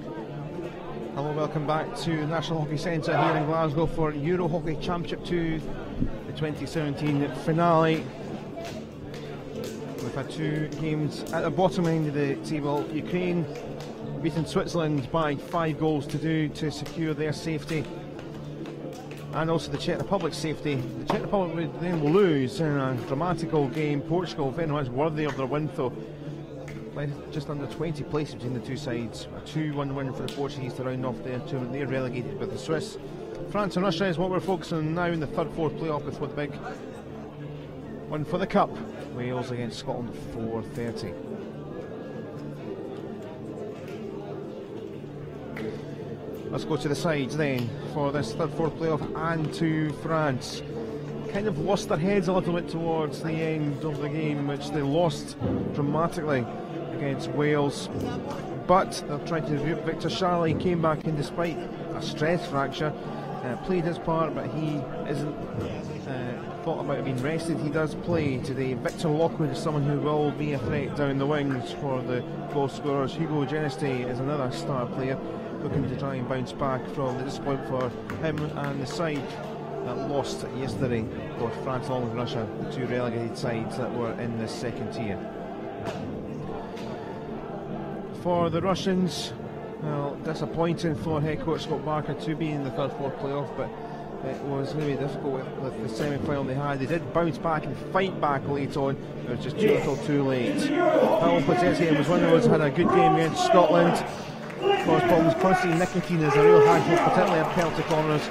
Hello, welcome back to the National Hockey Centre here in Glasgow for EuroHockey Championship 2, the 2017 finale. We've had two games at the bottom end of the table. Ukraine beating Switzerland by 5 goals to 2 to secure their safety, and also the Czech Republic's safety. The Czech Republic then will lose in a dramatical game. Portugal very much worthy of their win though, by just under 20 places between the two sides. A 2-1 win for the Portuguese to round off their tournament. They're relegated with the Swiss. France and Russia is what we're focusing on now in the third, fourth playoff, with the big one for the Cup. Wales against Scotland at 4:30. Let's go to the sides then for this third, fourth playoff, and to France. Kind of lost their heads a little bit towards the end of the game, which they lost dramatically against Wales, but they're trying to review. Victor Charley came back in despite a stress fracture, played his part, but he isn't thought about being rested. He does play today. Victor Lockwood is someone who will be a threat down the wings for the goal scorers. Hugo Geneste is another star player looking to try and bounce back from the disappointment for him and the side that lost yesterday, both France along with Russia, the two relegated sides that were in the second tier. For the Russians, well, disappointing for head coach Scott Barker to be in the third, fourth playoff, but it was really difficult with the semi-final they had. They did bounce back and fight back late on. It was just too little too late. Pavel Pozetskiy was one of those who had a good game against Scotland. Caused problems. Constantine Nikitin is a real handful, particularly at penalty corners.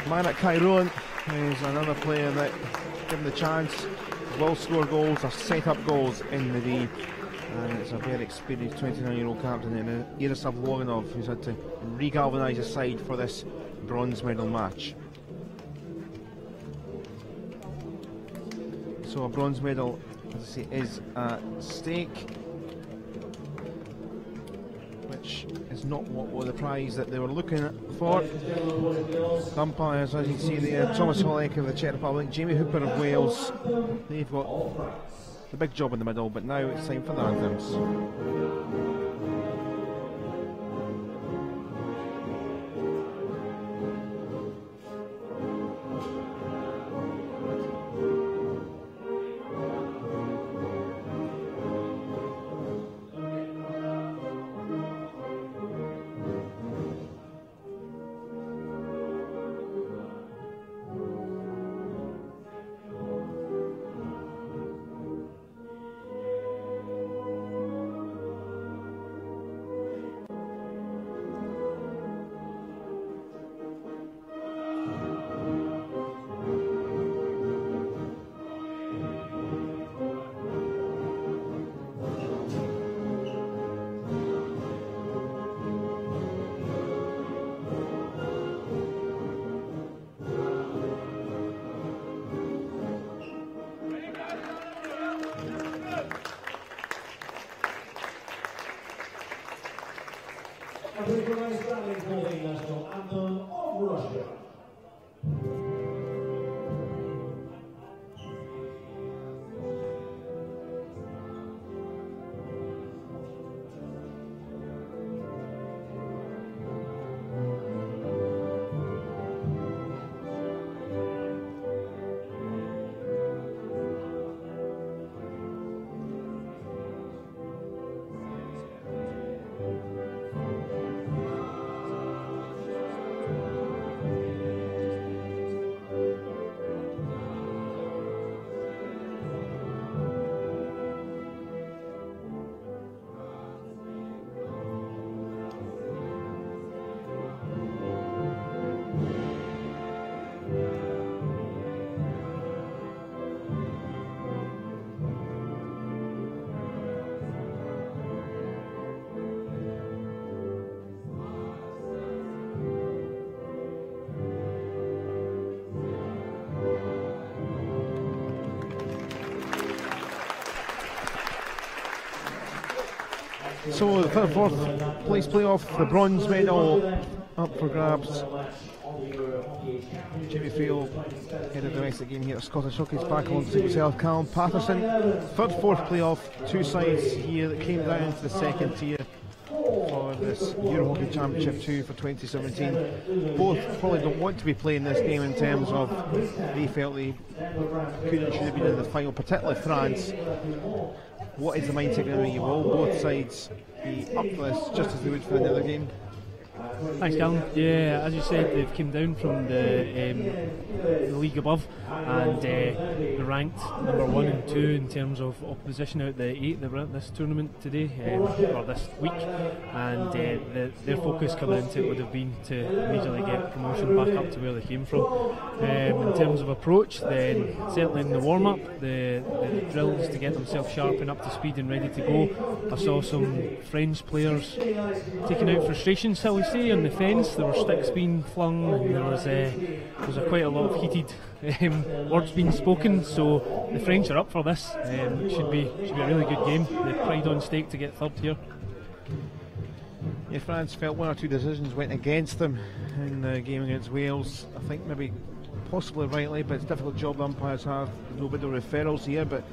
Marat Kairoulan is another player that, given the chance, will score goals or set up goals in the D. And it's a very experienced 29-year-old captain in Yaroslav Loganov, who's had to re-galvanise his side for this bronze medal match. So a bronze medal, as I say, is at stake, which is not what was the prize that they were looking for. Umpires, as you can see there, Thomas Holek of the Czech Republic, Jamie Hooper of Wales. They've got the big job in the middle, but now it's time for the anthems. National anthem of Russia. So the third, fourth place playoff, the bronze medal up for grabs. Jimmy Field headed the rest of the game here at Scottish Hockey's back on to himself. Callum Patterson, third, fourth playoff, two sides here that came down to the second tier for this EuroHockey Championship 2 for 2017. Both probably don't want to be playing this game in terms of they felt they could and should have been in the final, particularly France. What is the mindset going to be? Will both sides be up for this just as they would for any other game? Thanks, Callum. Yeah, as you said, they've come down from the league above, and they're ranked number 1 and 2 in terms of opposition out the 8 that were at this tournament today, or this week, and their focus coming into it would have been to immediately get promotion back up to where they came from. In terms of approach, then certainly in the warm-up, the drills to get themselves sharp and up to speed and ready to go. I saw some French players taking out frustrations, shall we say, on the fence. There were sticks being flung, and there was quite a lot of heated words being spoken. So the French are up for this. It should be a really good game. The pride on stake to get third here. Yeah, France felt one or two decisions went against them in the game against Wales. I think maybe possibly rightly, but it's a difficult job the umpires have. There's no video referrals here, but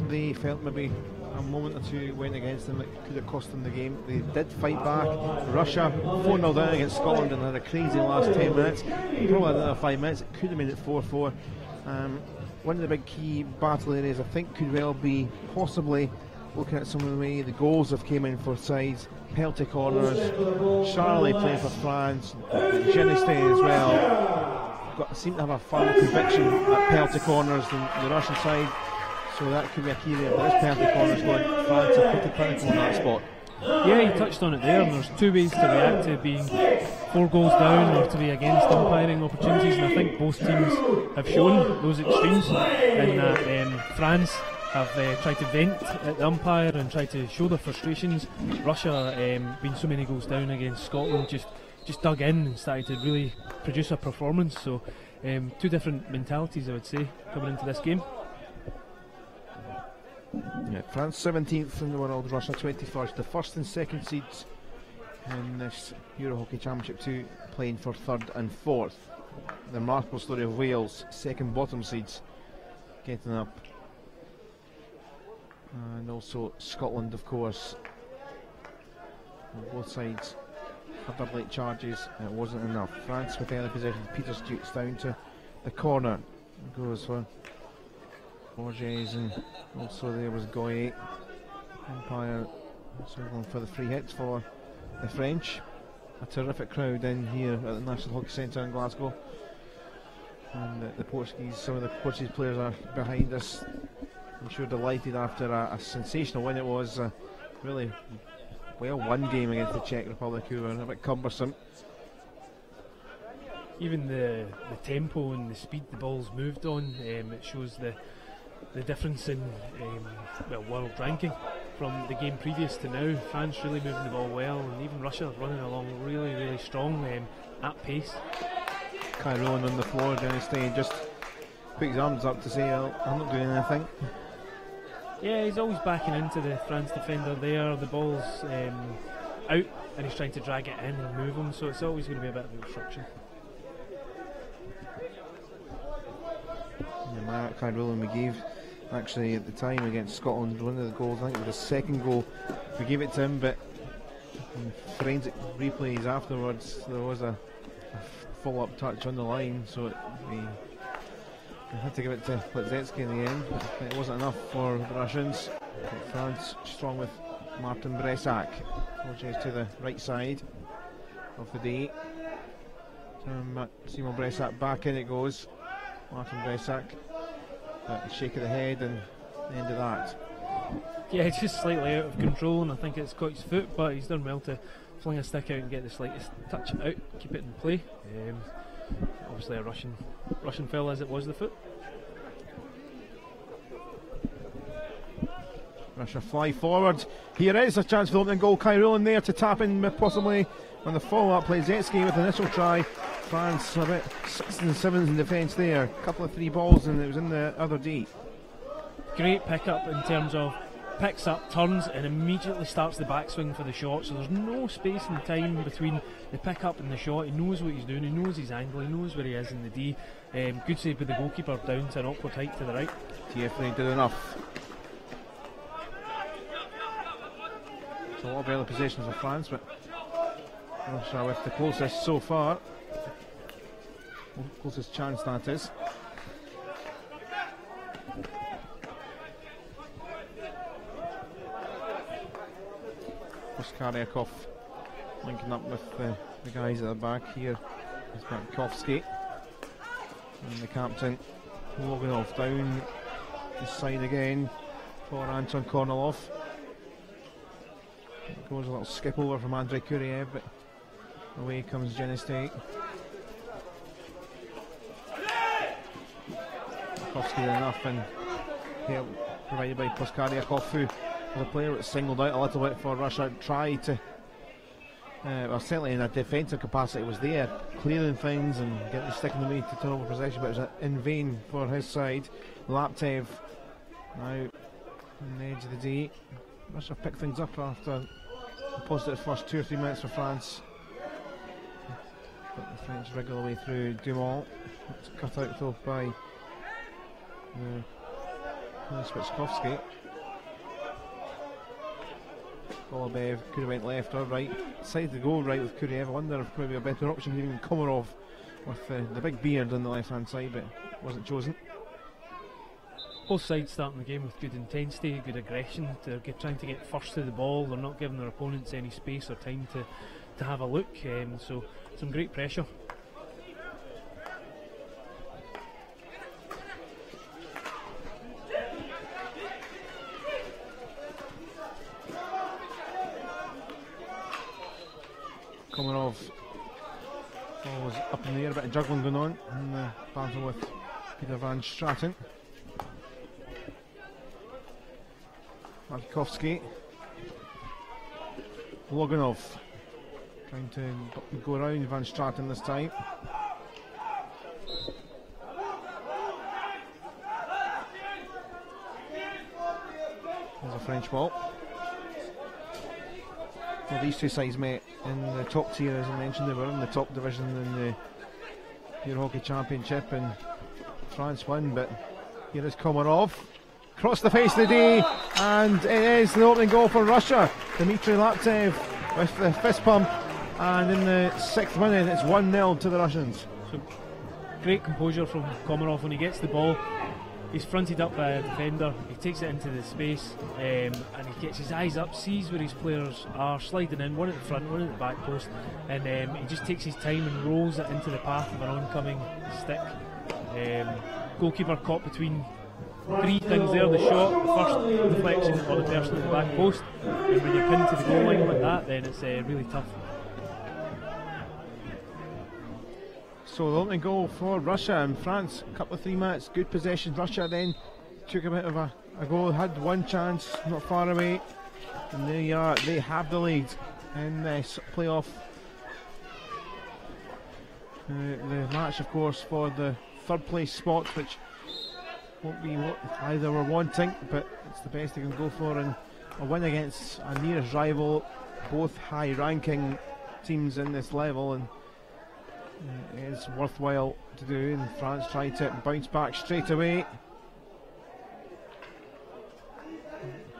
they felt maybe a moment or two went against them that could have cost them the game. They did fight back. Russia 4-0 down against Scotland and had a crazy last 10 minutes. Probably another 5 minutes. It could have made it 4-4. One of the big key battle areas I think could well be possibly looking at some of the way the goals have came in for sides. Penalty corners. Charlie playing for France. Geneste as well. Seem to have a far more conviction at penalty corners than the Russian side. So that could be a key there. But this penalty corner's going, France are pretty critical in that spot. Yeah, he touched on it there, and there's two ways to react to being 4 goals down or to be against umpiring opportunities, and I think both teams have shown those extremes in that France have tried to vent at the umpire and tried to show their frustrations. Russia, being so many goals down against Scotland, just dug in and started to really produce a performance. So two different mentalities, I would say, coming into this game. Yeah, France 17th in the world, Russia 21st. The first and second seeds in this EuroHockey Championship 2 playing for 3rd and 4th. The remarkable story of Wales, second bottom seeds, getting up. And also Scotland, of course. On both sides had their late charges, and it wasn't enough. France with early possession. Peter Stutes down to the corner. Goes for Borges, and also there was Goye. Umpire going for the free hits for the French. A terrific crowd in here at the National Hockey Centre in Glasgow, and the Portuguese, some of the Portuguese players are behind us. I'm sure delighted after a sensational win. It was a really well won game against the Czech Republic, who were a bit cumbersome. Even the tempo and the speed the ball's moved on, it shows the difference in world ranking from the game previous to now. France really moving the ball well, and even Russia running along really, really strong at pace. Kai Rowan on the floor, Geneste just put his arms up to say, I'm not doing anything. Yeah, he's always backing into the France defender there. The ball's out and he's trying to drag it in and move him, so it's always going to be a bit of obstruction. Yeah, Kai Rowan we gave actually at the time against Scotland one of the goals. I think it was the second goal. We gave it to him, but in forensic replays afterwards there was a follow-up touch on the line, so we had to give it to Plzetzky in the end. It wasn't enough for the Russians. France strong with Martin Bresac. Apologies to the right side of the day. Simon Bresac back in it goes. Martin Bresac. Shake of the head and the end of that. Yeah, it's just slightly out of control, and I think it's caught his foot, but he's done well to fling a stick out and get the slightest touch out, keep it in play. Obviously a Russian foul as it was the foot. Russia fly forward. Here is a chance for opening goal. Kai Rowan there to tap in possibly on the follow-up. Plzetzky with the initial try. France a bit 6s and 7s in defence there. A couple of 3 balls and it was in the other D. Great pick up in terms of picks up, turns and immediately starts the backswing for the shot, so there's no space and time between the pick up and the shot. He knows what he's doing, he knows his angle, he knows where he is in the D. Good save with the goalkeeper down to an awkward height to the right. TFA did enough. It's a lot of early possessions of France, but Russia with the closest so far. Closest chance, that is. Puskaryakov linking up with the guys at the back here. It's Bartkovsky and the captain Loganov down the side again for Anton Kornilov. Goes a little skip over from Andrei Kuriev, but away comes Jenistey. Bartkovsky enough, and help provided by Puskaryakov, who was a player that singled out a little bit for Russia. Tried to, well, certainly in a defensive capacity was there, clearing things and sticking the way to turn over possession, but it was in vain for his side. Laptev now on the edge of the D. Russia picked things up after a positive first 2 or 3 minutes for France. But the French wriggle away through Dumont. It's cut out though by Switchkovsky. Golubev could have went left or right. Decided to go right with Kuriev. I wonder if maybe a better option would even Komarov with the big beard on the left hand side, but wasn't chosen. Both sides starting the game with good intensity, good aggression. They're trying to get first to the ball. They're not giving their opponents any space or time to have a look. So some great pressure. Komarov always up in the air, a bit of juggling going on in the battle with Peter Van Straten. Bartkovsky. Loganov trying to go around Van Straten this time. There's a French ball. Well, these two sides met in the top tier, as I mentioned. They were in the top division in the EuroHockey Championship, and France won. But here is Komarov, across the face of the D, and it is the opening goal for Russia. Dmitry Laptev with the fist pump, and in the 6th minute it's 1-0 to the Russians. So great composure from Komarov when he gets the ball. He's fronted up by a defender, he takes it into the space, and he gets his eyes up, sees where his players are sliding in, one at the front, one at the back post, and he just takes his time and rolls it into the path of an oncoming stick. Goalkeeper caught between 3 things there: the shot, the first deflection, or the person at the back post. And when you're pinned to the goal line like that, then it's really tough. So the opening goal for Russia, and France, a couple of 3 minutes, good possession. Russia then took a bit of a goal, had one chance not far away, and they have the lead in this playoff. The match, of course, for the 3rd place spot, which won't be what either we're wanting, but it's the best they can go for, and a win against a nearest rival, both high ranking teams in this level, and it is worthwhile to do. And France tried to bounce back straight away.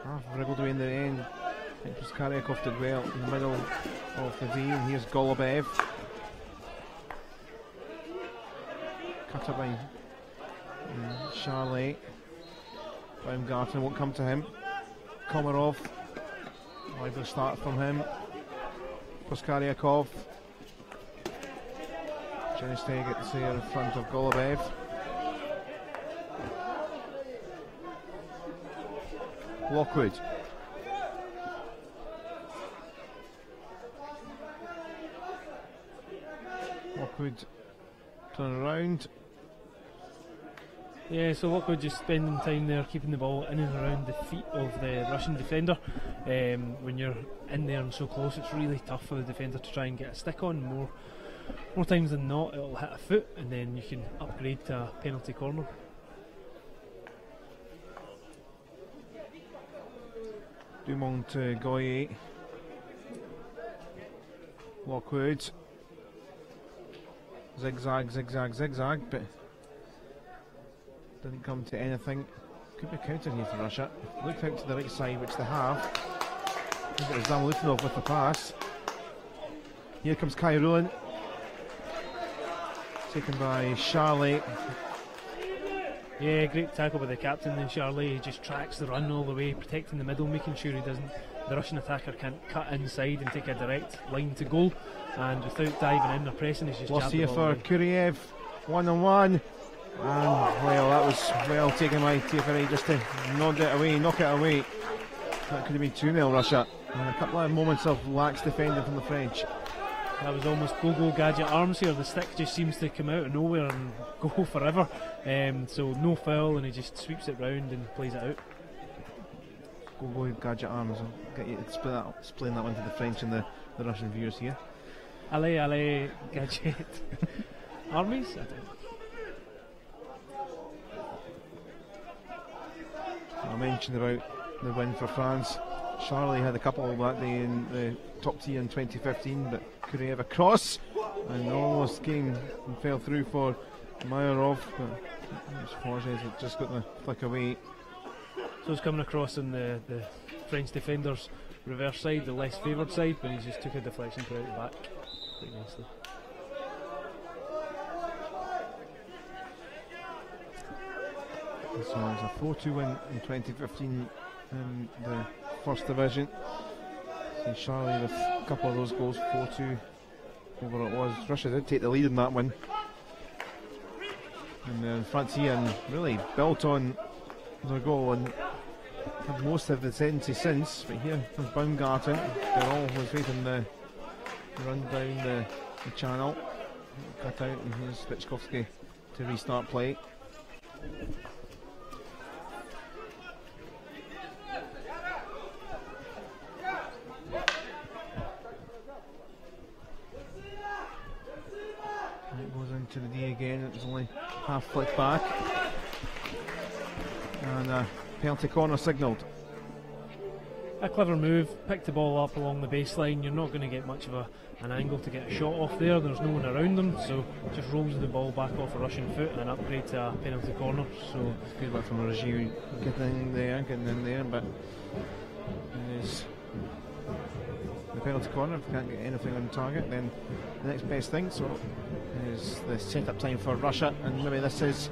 Half wriggled away in the end. I think Puskaryakov did well in the middle of the D, and here's Golubev. Cut up by Charlet. Baumgarten won't come to him. Komarov. Lively start from him. Puskaryakov. Jenistey gets here in front of Golubev. Lockwood. Lockwood turn around. Yeah, so Lockwood just spending time there, keeping the ball in and around the feet of the Russian defender. When you're in there and so close, it's really tough for the defender to try and get a stick on. More times than not, it'll hit a foot, and then you can upgrade to a penalty corner. Dumont to Goye. Lockwood. Zigzag, zigzag, zigzag, but didn't come to anything. Could be a counter here for Russia. Look out to the right side, which they have. It was Zamutinov with the pass. Here comes Kai Rulin. Taken by Charlie. Yeah, great tackle by the captain then, Charlie. He just tracks the run all the way, protecting the middle, making sure the Russian attacker can't cut inside and take a direct line to goal. And without diving in or pressing, he's just Lost jabbed here the for ball away. Kuriev. 1-on-1. And well, that was well taken by Tiaferi just to knock it away. That could have been 2-0 Russia. And a couple of moments of lax defending from the French. That was almost go-go gadget arms here. The stick just seems to come out of nowhere and go forever. So no foul, and he just sweeps it round and plays it out. Go gadget arms. I'll get you to explain that one to the French and the Russian viewers here. Allez, gadget. Armies? I don't know. I mentioned about the win for France. Charlie had a couple that day in the top tier in 2015, but Kuriev a cross and almost came and fell through for Mayarov, but Forges had just got the flick away. So it's coming across on the French defender's reverse side, the less favoured side, but he just took a deflection put out the back quite nicely. So it was a 4-2 win in 2015 in the first division. So Charlie with a couple of those goals, 4-2 over it was. Russia did take the lead in that one. And then France here and really built on their goal and had most of the tendency since. But here comes Baumgarten. They're all was waiting the run down the channel. Cut out, and here's Spichkovsky to restart play. It goes into the D again. It was only half flick back, and a penalty corner signalled. A clever move, picked the ball up along the baseline. You're not going to get much of an angle to get a shot off there. There's no one around them, so just rolls the ball back off a Russian foot and an upgrade to a penalty corner. So Good work from Rajiv getting in there, but it is the penalty corner. If you can't get anything on target, then the next best thing so is the set-up time for Russia, and maybe this is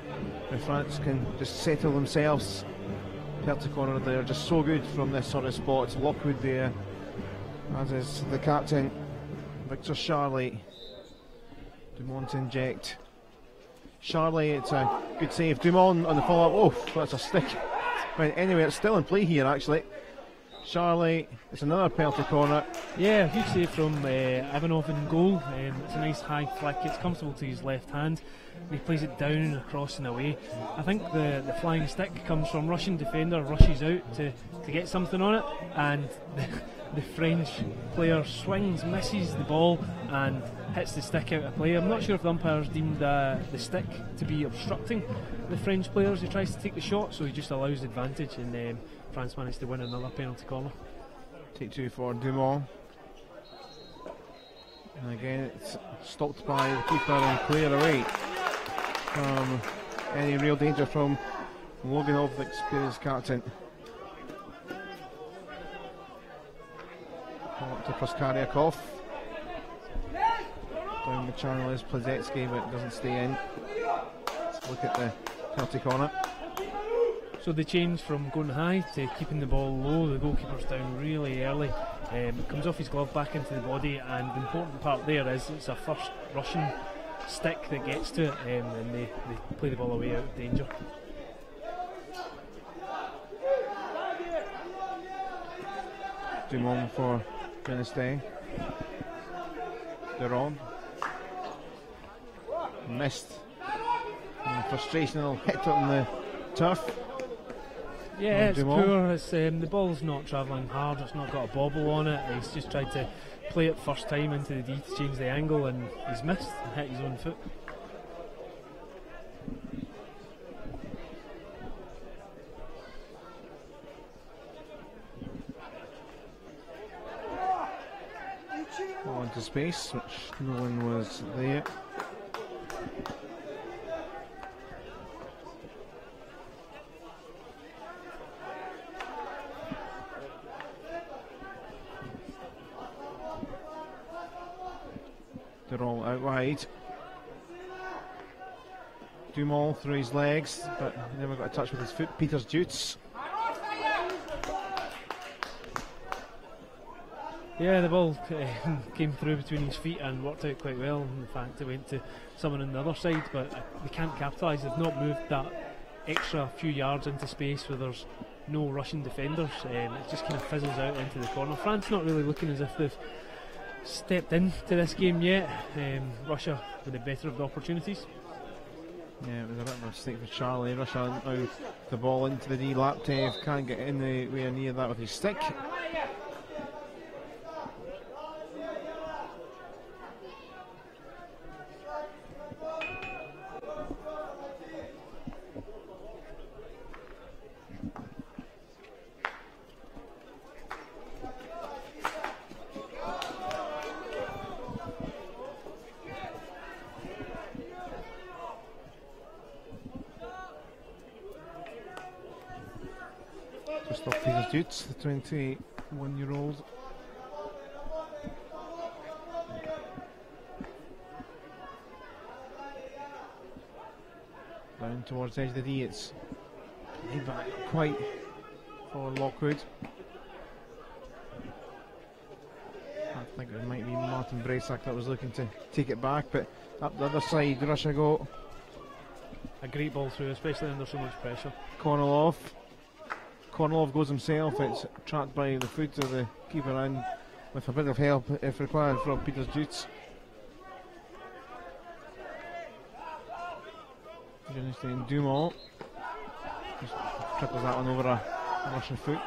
where France can just settle themselves. Penalty corner, they're just so good from this sort of spot. Lockwood there, as is the captain, Victor Charlie. Dumont to inject. Charlie, it's a good save. Dumont on the follow-up. Oh, that's a stick. Right, anyway, it's still in play here actually. Charlie, it's another penalty corner. yeah, huge save from Ivanov in goal. It's a nice high flick. It's comfortable to his left hand. He plays it down and across and away. I think the flying stick comes from Russian defender, rushes out to get something on it, and the French player swings, misses the ball and hits the stick out of play. I'm not sure if the umpires deemed the stick to be obstructing the French players who tries to take the shot, so he just allows advantage, and France managed to win another penalty corner. Take two for Dumont. And again, it's stopped by the keeper and cleared away from any real danger from Loganov, the experienced captain. Ball up to Proskaryakov. Down the channel is Plazetsky, but it doesn't stay in. Let's look at the penalty corner. So they change from going high to keeping the ball low. The goalkeeper's down really early. It comes off his glove back into the body, and the important part there is it's a first Russian stick that gets to it, and they play the ball away out of danger. Dumont for Guinness-Day. Deron. Missed. And frustrational hit on the turf. Yeah, it's Dumont. poor. It's, the ball's not travelling hard. It's not got a bobble on it. He's just tried to play it first time into the D to change the angle, and he's missed and hit his own foot. Ball into space, which no one was there. They're all out wide. Dumal through his legs, but never got a touch with his foot. Peters Jutes. Yeah, the ball came through between his feet and worked out quite well. In fact, it went to someone on the other side, but they can't capitalise. They've not moved that extra few yards into space where there's no Russian defenders. It just kind of fizzles out into the corner. France not really looking as if they've stepped into this game yet. Russia with the better of the opportunities. Yeah, it was a bit of a mistake for Charlie. Russia now the ball into the D. Laptev can't get anywhere near that with his stick. Just off Peters Jutes, the 21-year-old. Down towards the edge of the D, it's back quite for Lockwood. I think it might be Martin Braysack that was looking to take it back, but up the other side, Russia go. A great ball through, especially under so much pressure. Kornilov goes himself, it's trapped by the foot of the keeper and with a bit of help if required from Peters Jutes. Jonathan Dumont just triples that one over a Russian foot.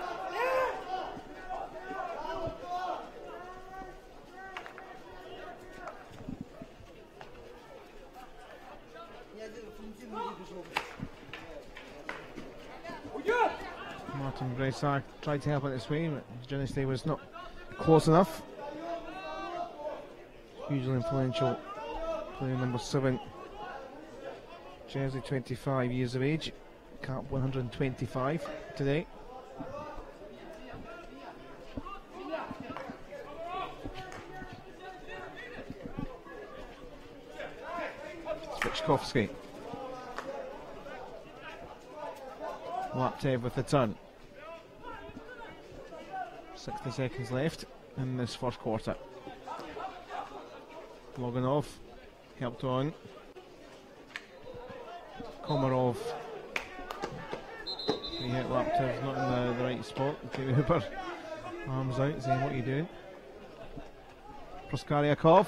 Martin Braysack tried to help it this way, but Genesty was not close enough. Hugely influential player number 7. Jersey, 25 years of age, cap 125 today. Svichkovsky. Laptev with the turn. 60 seconds left in this first quarter. Loganov helped on. Komarov. He hit Laptev not in the right spot. Hooper arms out saying, what are you doing? Proskaryakov.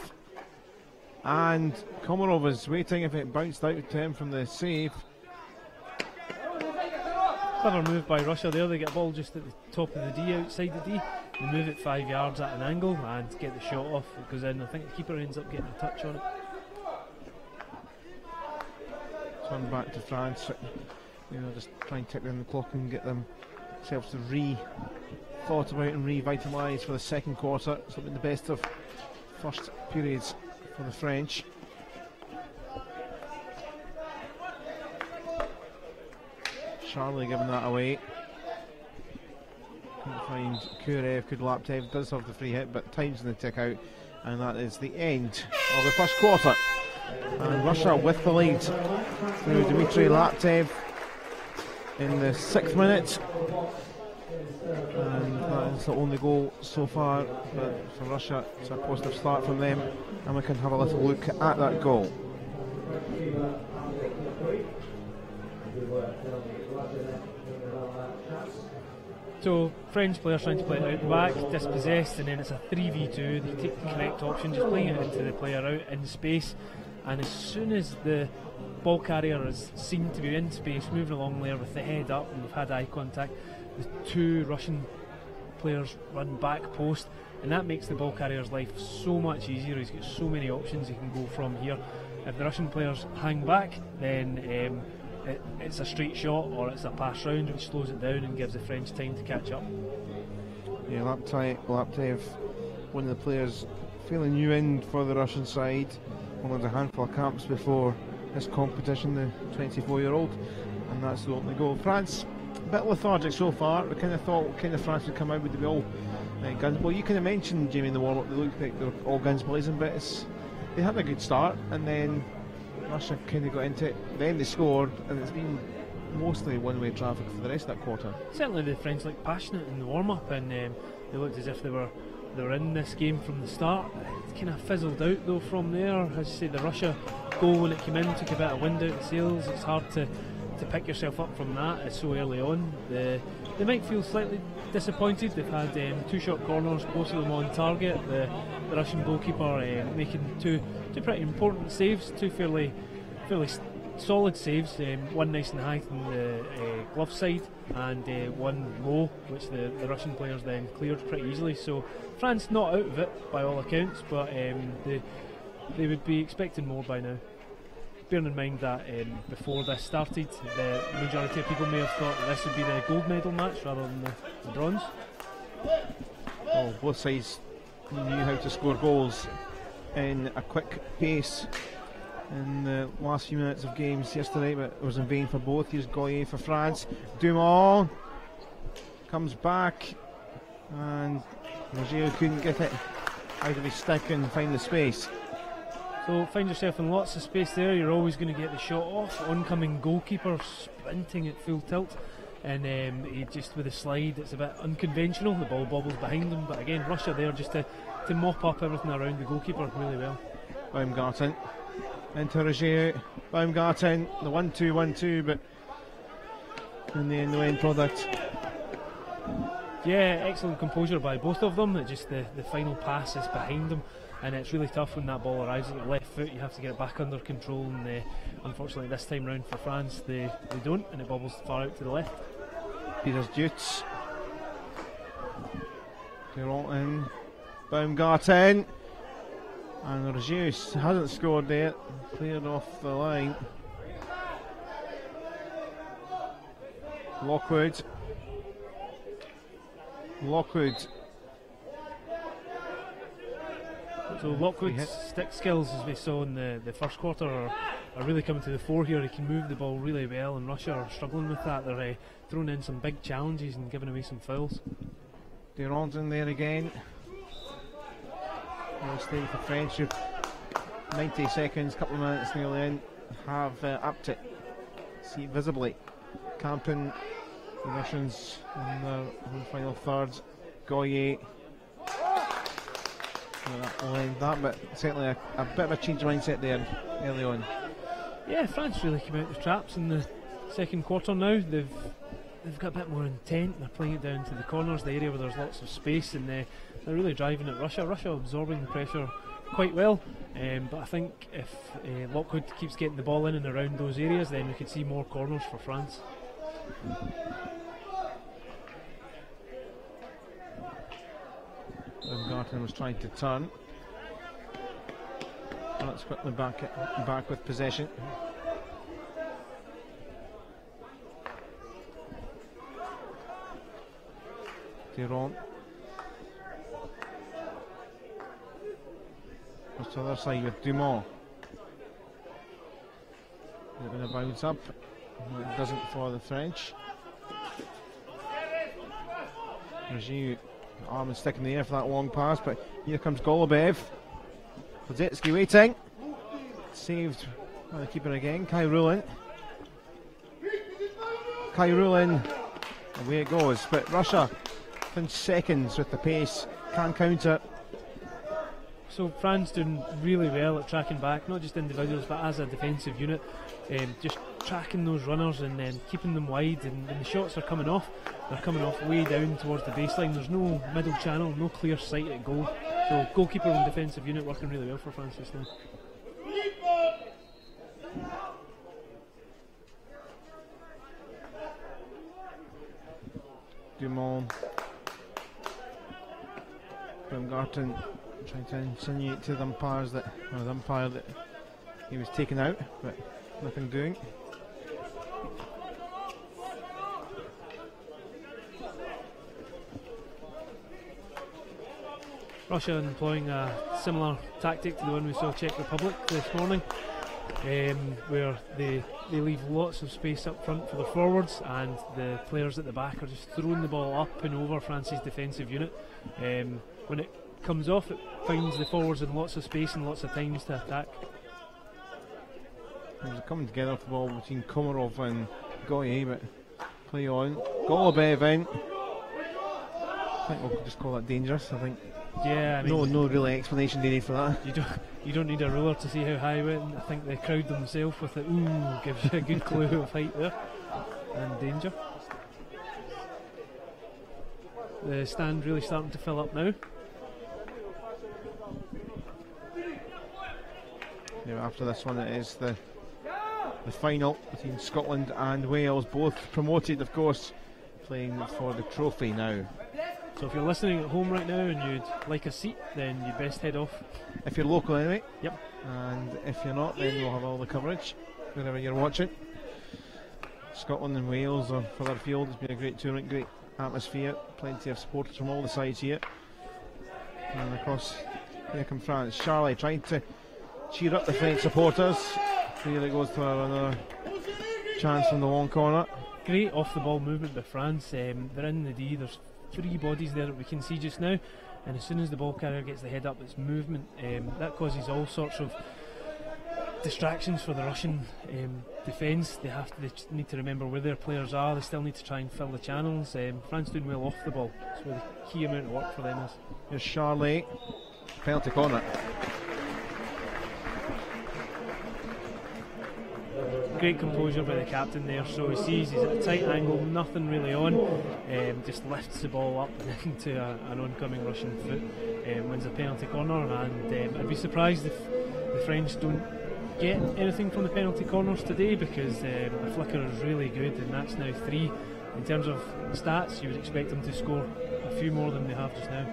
And Komarov is waiting if it bounced out to him from the save. Clever move by Russia there. They get a ball just at the top of the D, outside the D. They move it 5 yards at an angle and get the shot off. It goes in. I think the keeper ends up getting a touch on it. Turn back to France. Just try and tick down the clock and get themselves to thought about and revitalise for the second quarter. Something the best of first periods for the French. Charlie giving that away. Couldn't find Kurev, Laptev does have the free hit, but time's in the tick out, and that is the end of the first quarter. And Russia with the lead through Dmitry Laptev in the 6th minute. And that is the only goal so far, but for Russia it's a positive start from them, and we can have a little look at that goal. So French players trying to play it out the back, dispossessed, and then it's a 3v2. They take the correct option, just playing it into the player out in space, and as soon as the ball carrier is seen to be in space, moving along there with the head up, and they've had eye contact, the 2 Russian players run back post, and that makes the ball carrier's life so much easier. He's got so many options he can go from here. If the Russian players hang back, then it's a straight shot or it's a pass round, which slows it down and gives the French time to catch up. Yeah, Laptev, one of the players feeling new in for the Russian side. Only had a handful of camps before this competition, the 24-year-old, and that's the only goal. France, a bit lethargic so far. We kind of thought France would come out with the all guns. Well, you kind of mentioned, Jamie, in the warm-up, they look like they're all guns blazing, but it's they had a good start, and then Russia kind of got into it. Then they scored, and it's been mostly one-way traffic for the rest of that quarter. Certainly the French looked passionate in the warm-up, and they looked as if they were in this game from the start. It kind of fizzled out though from there. As you say, the Russia goal when it came in took a bit of wind out of the sails. It's hard to pick yourself up from that. It's so early on. They might feel slightly disappointed. They've had 2 short corners, both of them on target. The Russian goalkeeper making two pretty important saves, 2 fairly solid saves, one nice and high from the glove side, and one low, which the Russian players then cleared pretty easily. So France not out of it by all accounts, but they would be expecting more by now. Bearing in mind that before this started, the majority of people may have thought that this would be the gold medal match rather than the bronze. Oh, both sides knew how to score goals in a quick pace in the last few minutes of games yesterday, but it was in vain for both. Here's Goyer for France. Dumont comes back, and Roger couldn't get it out of his stick and find the space. So find yourself in lots of space there. You're always going to get the shot off. Oncoming goalkeeper sprinting at full tilt, and he just with a slide. It's a bit unconventional. The ball bobbles behind him, but again, Russia there just to mop up everything around the goalkeeper really well. Baumgarten into Roger. Baumgarten, the 1-2-1-2, but in the end, the end product. Yeah, excellent composure by both of them. It just the final pass is behind them, and it's really tough when that ball arrives at your left foot. You have to get it back under control, and unfortunately this time round for France they don't, and it bobbles far out to the left. Peters Dutz, Durant in, Baumgarten, and Regius hasn't scored there, cleared off the line. Lockwood. So Lockwood's stick skills, as we saw in the first quarter, are really coming to the fore here. He can move the ball really well, and Russia are struggling with that. They're throwing in some big challenges and giving away some fouls. Durant in there again. Staying for French. 90 seconds, couple of minutes nearly in, have upped it. See it visibly. Camping the Russians in the final third. Goyer. That will end that, but certainly a bit of a change of mindset there early on. Yeah, France really came out the traps in the second quarter now. They've got a bit more intent. They're playing it down to the corners, the area where there's lots of space, and they're really driving at Russia. Russia absorbing the pressure quite well, but I think if Lockwood keeps getting the ball in and around those areas, then we could see more corners for France. Baumgarten was trying to turn. Let's quickly back with possession. Durant. What's the other side with Dumont? They're going to bounce up. It doesn't for the French. Regiu, arm and stick in the air for that long pass, but here comes Golubev. Kozetsky waiting. Saved by the keeper again. Kai Rulin. Away it goes, but Russia in seconds with the pace, can counter. So France doing really well at tracking back, not just individuals but as a defensive unit, just tracking those runners and then keeping them wide, and when the shots are coming off, they're coming off way down towards the baseline. There's no middle channel, no clear sight at goal, so goalkeeper and defensive unit working really well for France just now. Dumont. Baumgarten trying to insinuate to the umpire that he was taken out, but nothing doing. Russia employing a similar tactic to the one we saw Czech Republic this morning, where they leave lots of space up front for the forwards, and the players at the back are just throwing the ball up and over France's defensive unit. When it comes off, it finds the forwards in lots of space and lots of times to attack. There's a coming together for the ball between Komarov and Goye, but play on. Golubev in. I think we'll just call that dangerous. I think. Yeah, I mean, no real explanation needed for that. You don't need a ruler to see how high it went. I think the crowd themselves with it, gives you a good clue of height there and danger. The stand really starting to fill up now. Yeah, after this one, it is the final between Scotland and Wales, both promoted, of course, playing for the trophy now. So if you're listening at home right now and you'd like a seat, then you best head off. If you're local anyway. Yep. And if you're not, then we'll have all the coverage wherever you're watching. Scotland and Wales are further afield. It's been a great tournament, great atmosphere, plenty of supporters from all the sides here. And across, here come France. Charlie trying to cheer up the French supporters. Here it goes to another chance from the long corner. Great off the ball movement by France. They're in the D. There's 3 bodies there that we can see just now, and as soon as the ball carrier gets the head up, it's movement. That causes all sorts of distractions for the Russian defence. They need to remember where their players are. They still need to try and fill the channels. France doing well off the ball. That's where the key amount of work for them is. Here's Charlie, penalty corner. Great composure by the captain there, so he sees he's at a tight angle, nothing really on, just lifts the ball up and into an oncoming Russian foot, wins a penalty corner, and I'd be surprised if the French don't get anything from the penalty corners today, because the flicker is really good, and that's now 3. In terms of stats, you would expect them to score a few more than they have just now.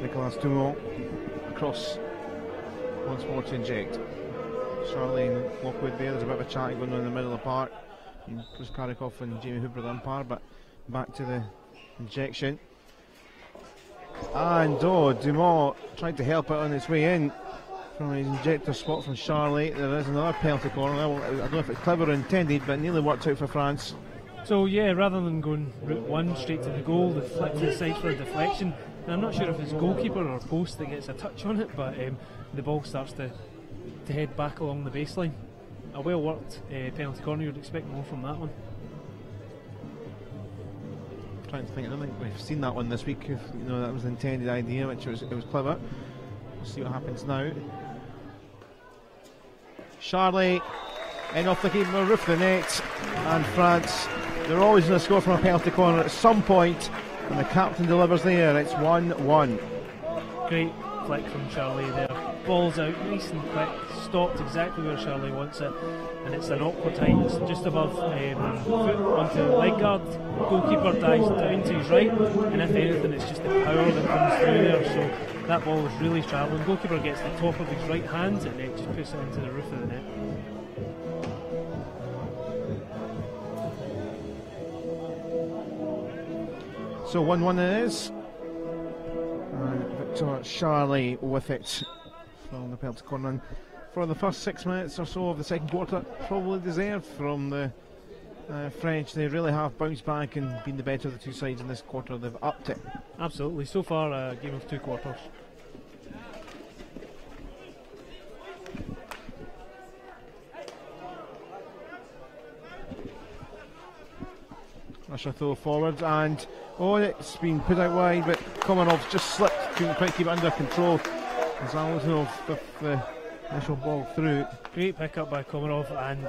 Nicolas Dumont across once more to inject. Charlie and Lockwood there. There's a bit of a chat going on in the middle of the park. Chris Karikoff and Jamie Hooper the umpire, but back to the injection. And Dumont tried to help it on its way in from his injector spot from Charlie. There is another penalty corner. I don't know if it's clever or intended, but it nearly worked out for France. So yeah, rather than going route 1 straight to the goal, they flick to the side for a deflection. And I'm not sure if it's goalkeeper or post that gets a touch on it, but the ball starts to head back along the baseline. A well worked penalty corner. You'd expect more from that one. Trying to think, I don't think we've seen that one this week. If that was the intended idea, which it was clever. We'll see what happens now. Charlie in off the keeper, roof of the net, and France, they're always going to score from a penalty corner at some point, and the captain delivers there. It's 1-1. Great flick from Charlie there. Ball's out nice and quick, stopped exactly where Charlie wants it, and it's an awkward height. It's just above foot onto the leg guard. The goalkeeper dives down to his right, and if anything, it's just the power that comes through there. So that ball was really travelling. Goalkeeper gets the top of his right hand and it just puts it into the roof of the net. So 1-1 it is. And Victor Charlie with it from the penalty corner. And for the first 6 minutes or so of the second quarter, probably deserved from the French. They really have bounced back and been the better of the two sides in this quarter. They've upped it. Absolutely. So far a game of 2 quarters. Russia throw forward, and it's been put out wide, but Komarov's just slipped, couldn't quite keep it under control. Zalazov with the initial ball through. Great pick up by Komarov, and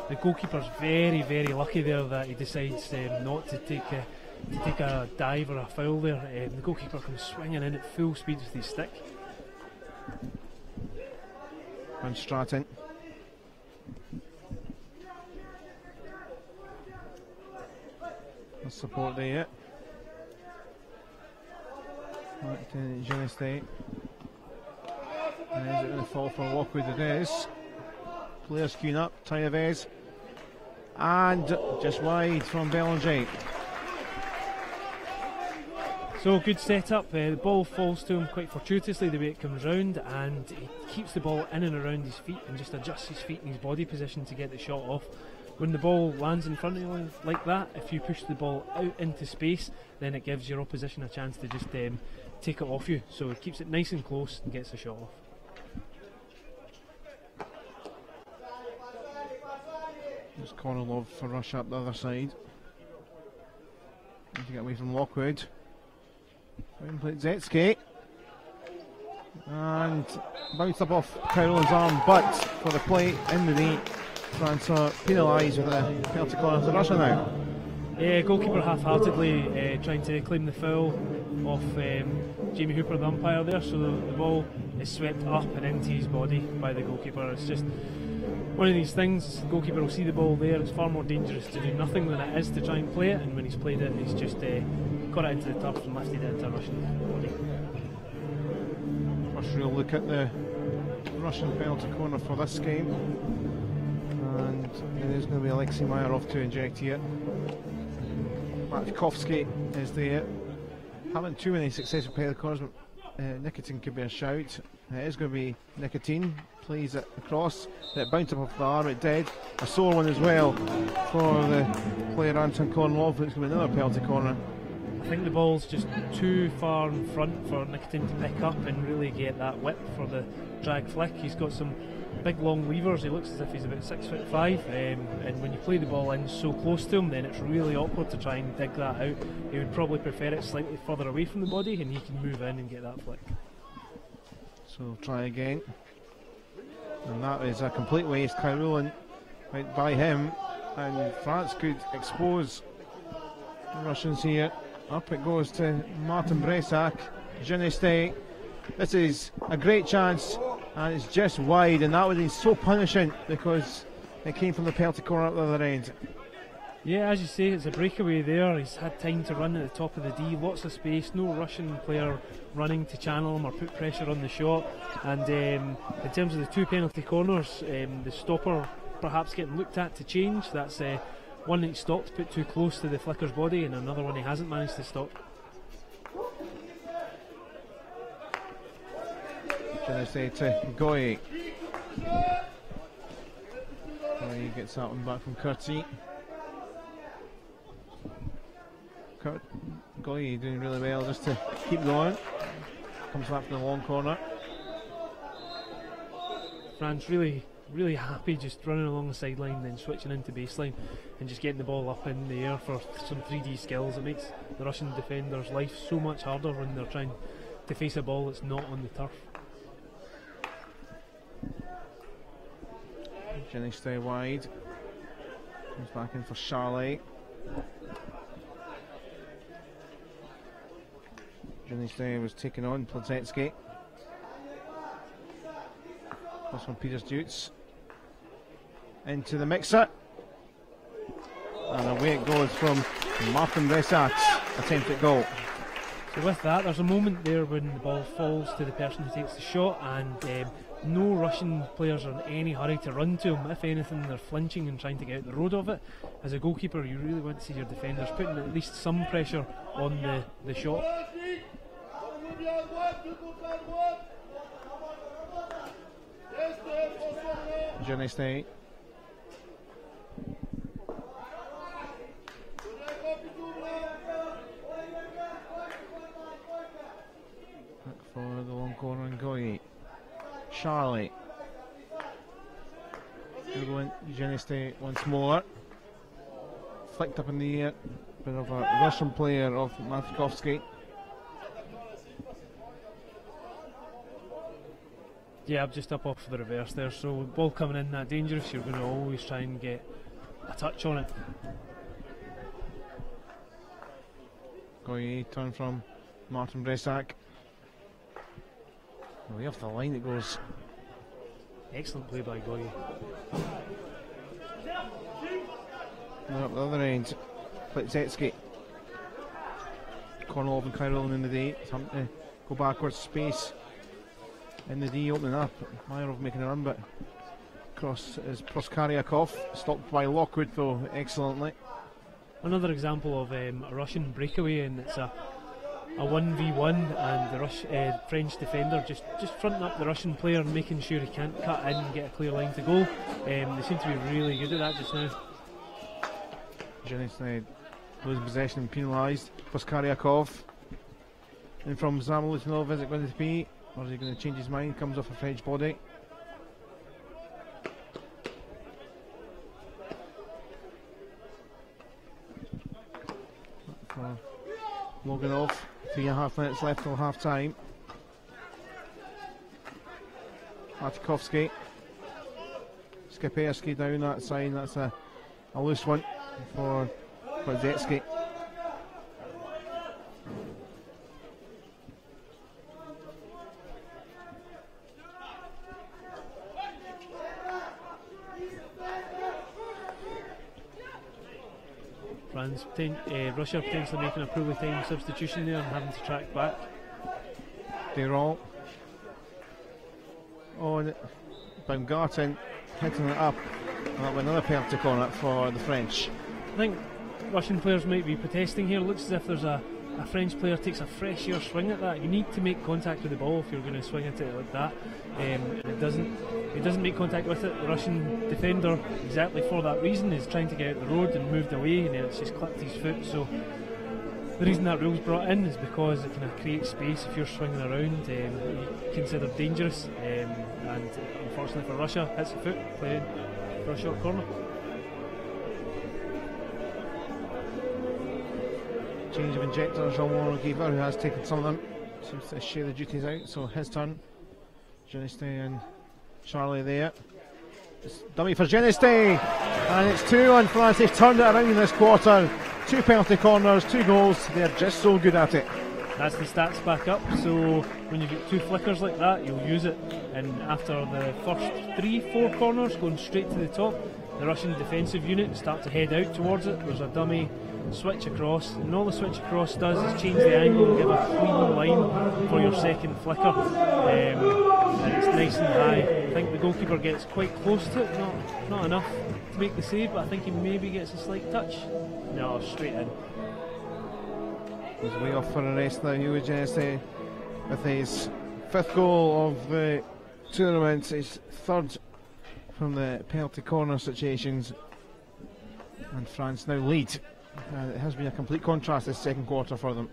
the goalkeeper's very, very lucky there that he decides not to take a dive or a foul there. The goalkeeper comes swinging in at full speed with his stick. Van Straten. No support there yet. Back to Geneste. And is it going to fall for Lockwood? It is. Players queuing up. Tayavez. And just wide from Belanger. So good setup. The ball falls to him quite fortuitously the way it comes round, and he keeps the ball in and around his feet and just adjusts his feet and his body position to get the shot off. when the ball lands in front of you like that, if you push the ball out into space, then it gives your opposition a chance to just take it off you. So it keeps it nice and close and gets the shot off. There's Konolov for Russia up the other side. Need to get away from Lockwood. Zetsky. And bounced up off Carolan's arm, but for the play in the knee, France are penalised with a penalty corner to Russia now. Yeah, goalkeeper half-heartedly trying to claim the foul off Jamie Hooper, the umpire there, so the ball is swept up and into his body by the goalkeeper. It's just one of these things. The goalkeeper will see the ball there. It's far more dangerous to do nothing than it is to try and play it, and when he's played it, he's just got it into the turf and lifted it into a Russian body. First real look at the Russian penalty corner for this game, and it is going to be Alexei Mayarov to inject here. Matkovsky is there. Haven't too many successful penalty corners, but Nikitin could be a shout. It is going to be Nikitin, plays it across, it bounced up off the arm, it did. A sore one as well for the player Anton Konolov. It's going to be another penalty corner. I think the ball's just too far in front for Nikitin to pick up and really get that whip for the drag flick. He's got some big long levers, he looks as if he's about 6'5", and when you play the ball in so close to him, then it's really awkward to try and dig that out. He would probably prefer it slightly further away from the body, and he can move in and get that flick. So try again, and that is a complete waste. Kairoulan went by him, and France could expose the Russians here. Up it goes to Martin Bresak. Geneste. This is a great chance, and it's just wide, and that would be so punishing because it came from the penalty corner at the other end. Yeah, as you say, it's a breakaway there. He's had time to run at the top of the D, lots of space, no Russian player running to channel him or put pressure on the shot. And in terms of the two penalty corners, the stopper perhaps getting looked at to change. That's one that he stopped, put too close to the flicker's body, and another one he hasn't managed to stop. Geneste to Goye. Goye gets that one back from Kurtzi. Goye doing really well just to keep going. Comes back from the long corner. France really happy just running along the sideline, then switching into baseline and just getting the ball up in the air for some 3D skills. It makes the Russian defenders' life so much harder when they're trying to face a ball that's not on the turf. Jenny stay wide. Comes back in for Charlie. Jenny stay was taken on Plazetsky. This one Peters Dutz into the mixer, and away it goes from Martin Bresak's attempt at goal. So with that, there's a moment there when the ball falls to the person who takes the shot, and no Russian players are in any hurry to run to him. If anything, they're flinching and trying to get out the road of it. As a goalkeeper, you really want to see your defenders putting at least some pressure on the shot. Geneste. Back for the long corner and Goye. Charlie. Geneste once more. Flicked up in the air. Bit of a Russian player of Matkovsky. Yeah, I'm just up off the reverse there, so ball coming in that dangerous, you're going to always try and get a touch on it. Goye turn from Martin Bresak. Way off the line it goes. Excellent play by Goye. And up the other end, Plazetsky. Konolov and Kairoulan in the D. Time to go backwards, space in the D opening up. Mayarov making a run, but cross is Proskaryakov. Stopped by Lockwood though excellently. Another example of a Russian breakaway, and it's a 1v1, and the French defender just fronting up the Russian player and making sure he can't cut in and get a clear line to goal. They seem to be really good at that just now. Zhenisny losing possession and penalised. Poskaryakov. In from Zamolytinov, is it going to be? Or is he going to change his mind? Comes off a French body. For Loganov, 3.5 minutes left till half time. Artikovsky. Skipierski down that side, that's a loose one for Zetsky. Russia potentially making a poorly timed substitution there and having to track back. Deron on Baumgarten hitting it up, and that'll be another penalty corner for the French. I think Russian players might be protesting here. Looks as if there's a French player takes a fresh air swing at that. You need to make contact with the ball if you're going to swing at it like that. It doesn't make contact with it. The Russian defender, exactly for that reason, is trying to get out the road and moved away, and then it's just clipped his foot. So the reason that rule's brought in is because it kind of creates space if you're swinging around. Considered dangerous, and unfortunately for Russia, hits the foot, playing for a short corner. Change of injectors. Jean-Warren Giver, who has taken some of them, seems to share the duties out. So his turn. Zhenisny and Charlie there. It's dummy for Zhenisny, and it's 2 on France. They've turned it around in this quarter. 2 penalty corners, 2 goals. They're just so good at it. That's the stats back up. So when you get 2 flickers like that, you'll use it. And after the first 3-4 corners going straight to the top, the Russian defensive unit start to head out towards it. There's a dummy switch across, and all the switch across does is change the angle and give a clean line for your second flicker, and it's nice and high. I think the goalkeeper gets quite close to it, not enough to make the save, but I think he maybe gets a slight touch. No, straight in. He's way off for a rest now, Hugo Zhenisny, with his 5th goal of the tournament, his 3rd from the penalty corner situations, and France now lead. It has been a complete contrast this second quarter for them.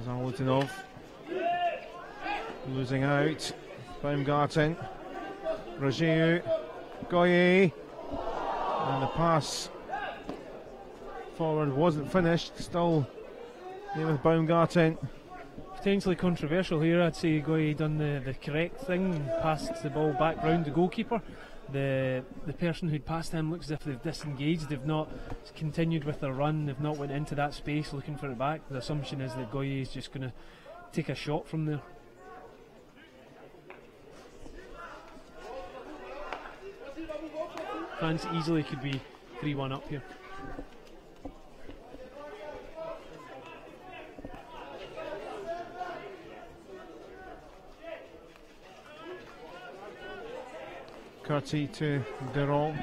Zamolytinov losing out. Baumgarten, Rogier, Goye, and the pass forward wasn't finished. Still there with Baumgarten. Potentially controversial here. I'd say Goye done the correct thing and passed the ball back round the goalkeeper. The person who'd passed him looks as if they've disengaged. They've not continued with their run. They've not went into that space looking for it back. The assumption is that Goye is just going to take a shot from there. France easily could be 3-1 up here. Curti to Deron,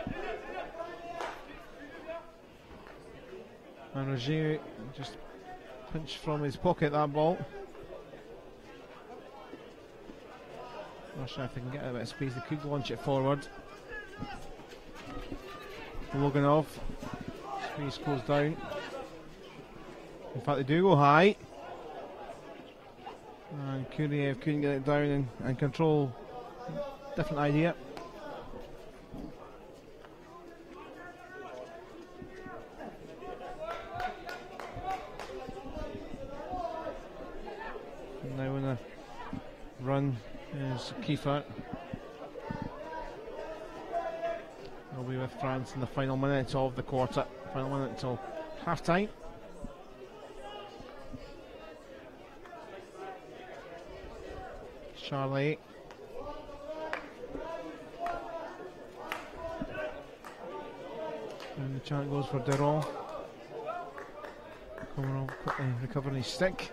and Rogier just pinched from his pocket that ball. Russia, if they can get a bit of space, they could launch it forward. Loganov, space goes down. In fact, they do go high, and Kuriev couldn't get it down and control. Different idea. Now on the run is Kiefer. He'll be with France in the final minute of the quarter. Final minute until half time. Charlie. And the chant goes for Deron. Coming on quickly, recovering his stick.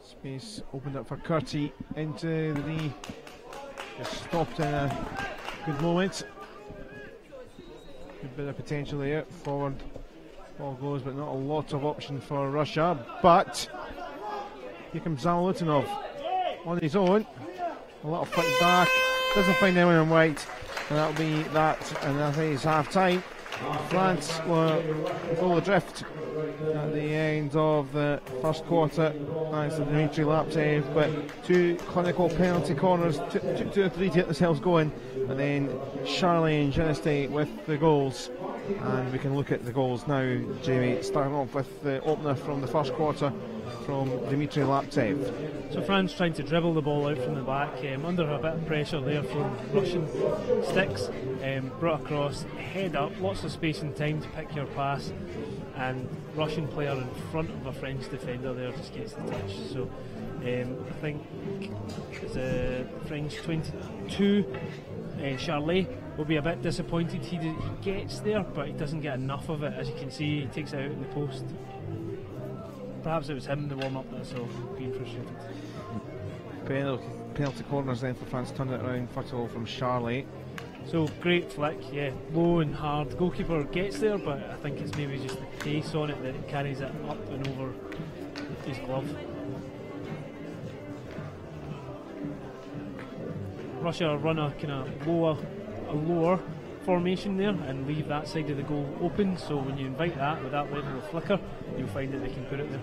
Space opened up for Curti into the knee. Just stopped in a good moment. Good bit of potential there. Forward Ball goes, but not a lot of option for Russia. But here comes Zalutinov on his own. A little flick back, doesn't find anyone in white, and that'll be that. And I think it's half time. France were goal adrift at the end of the first quarter, thanks to Dmitry Laptev, but two clinical penalty corners, two or three to get themselves going, and then Charlie and Genesty with the goals. And we can look at the goals now, Jamie, starting off with the opener from the first quarter from Dmitry Laptev. So France trying to dribble the ball out from the back, under a bit of pressure there from Russian sticks, brought across, head up, lots of space and time to pick your pass, and Russian player in front of a French defender there just gets the touch. So I think the French 22, Charlet, will be a bit disappointed. He gets there, but he doesn't get enough of it. As you can see, he takes it out in the post. Perhaps it was him in the warm-up that I saw being frustrated. Penalty corners then for France, turned it around, first of all from Charlie. So great flick, yeah, low and hard. Goalkeeper gets there, but I think it's maybe just the pace on it that carries it up and over his glove. Russia run a kind of lower formation there and leave that side of the goal open, so when you invite that with that level of flicker, you'll find that they can put it there.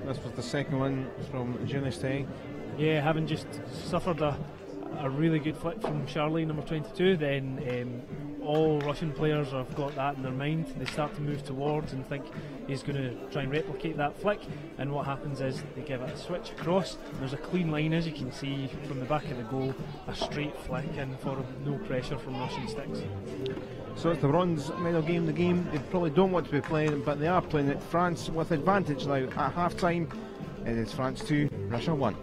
This was the second one from Genesty. Yeah, having just suffered a really good flick from Charlie, number 22, then all Russian players have got that in their mind. They start to move towards and think he's going to try and replicate that flick, and what happens is they give it a switch across. There's a clean line, as you can see from the back of the goal, a straight flick in for no pressure from Russian sticks. So it's the bronze medal game, the game they probably don't want to be playing, but they are playing it. France with advantage now at half time. It is France 2, Russia 1.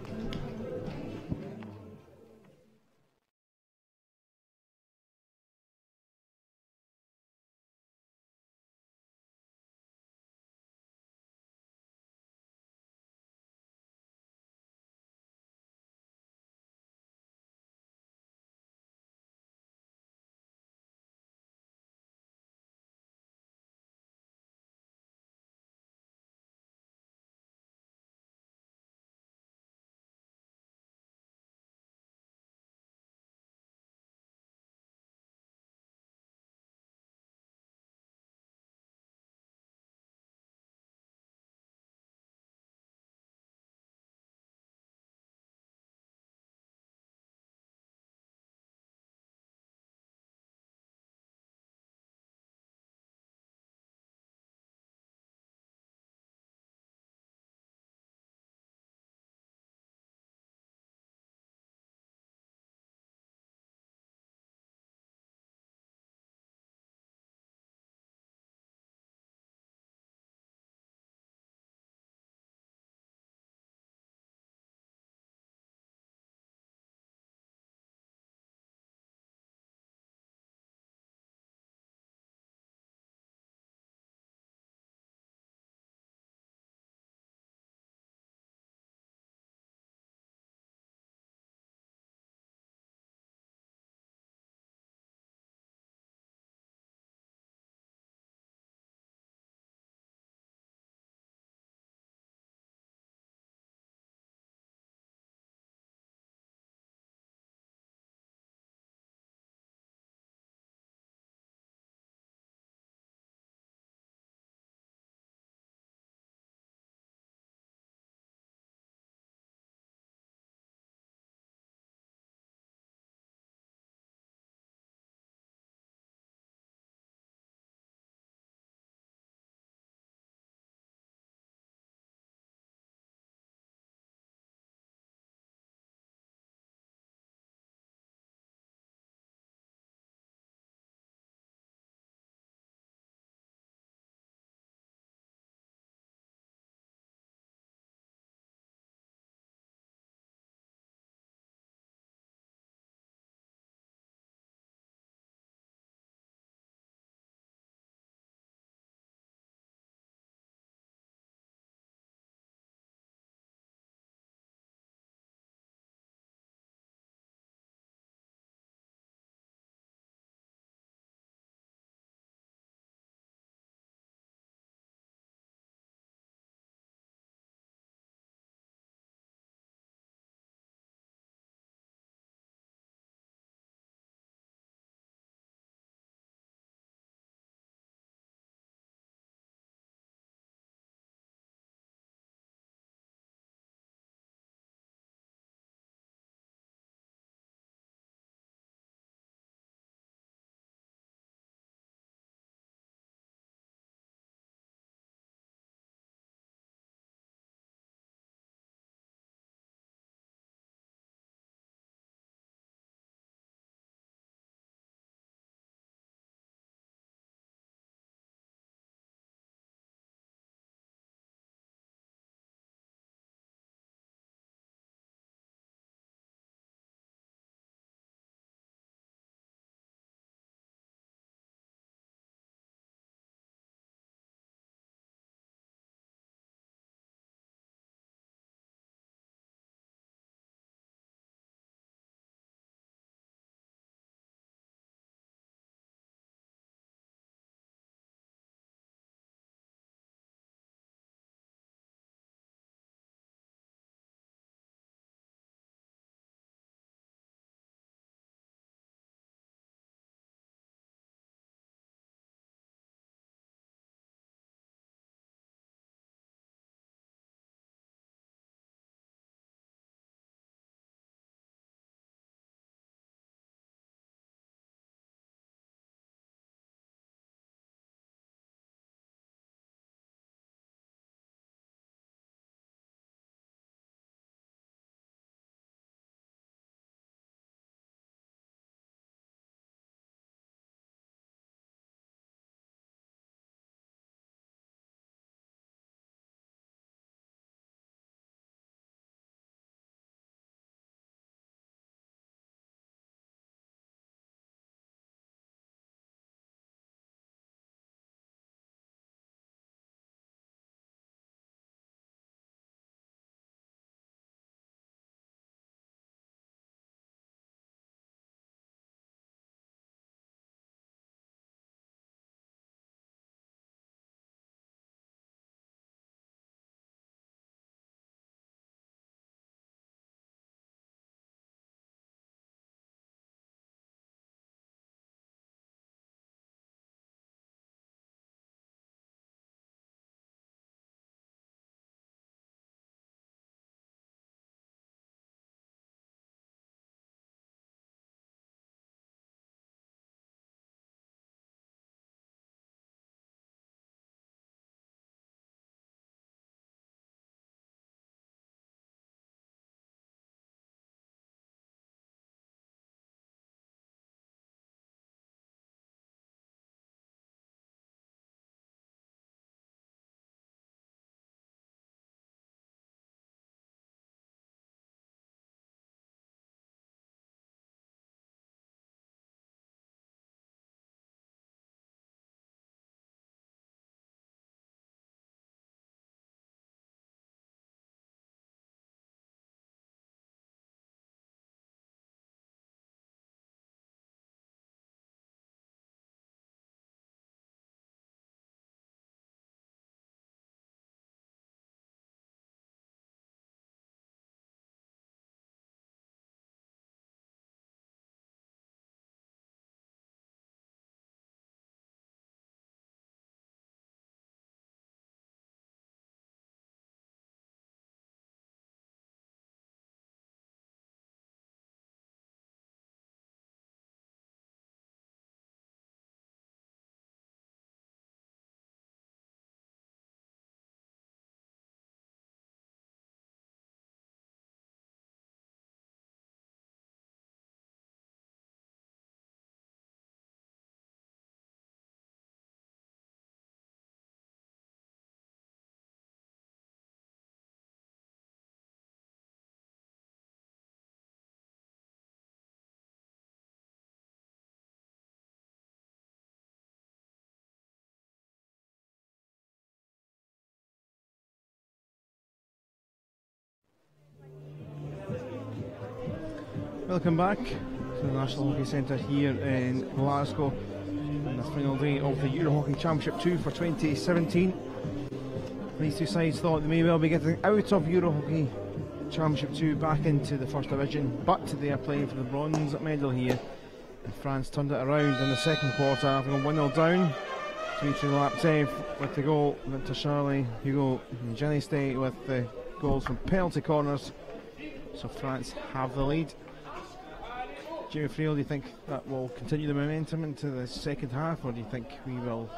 Welcome back to the National Hockey Centre here in Glasgow on the final day of the EuroHockey Championship 2 for 2017. These two sides thought they may well be getting out of EuroHockey Championship 2 back into the First Division, but they are playing for the bronze medal here. And France turned it around in the second quarter, having gone 1-0 down. Dimitri Laptev with the goal, Victor Charlie, Hugo Geneste with the goals from penalty corners. So France have the lead. Jamie Friel, do you think that will continue the momentum into the second half, or do you think we will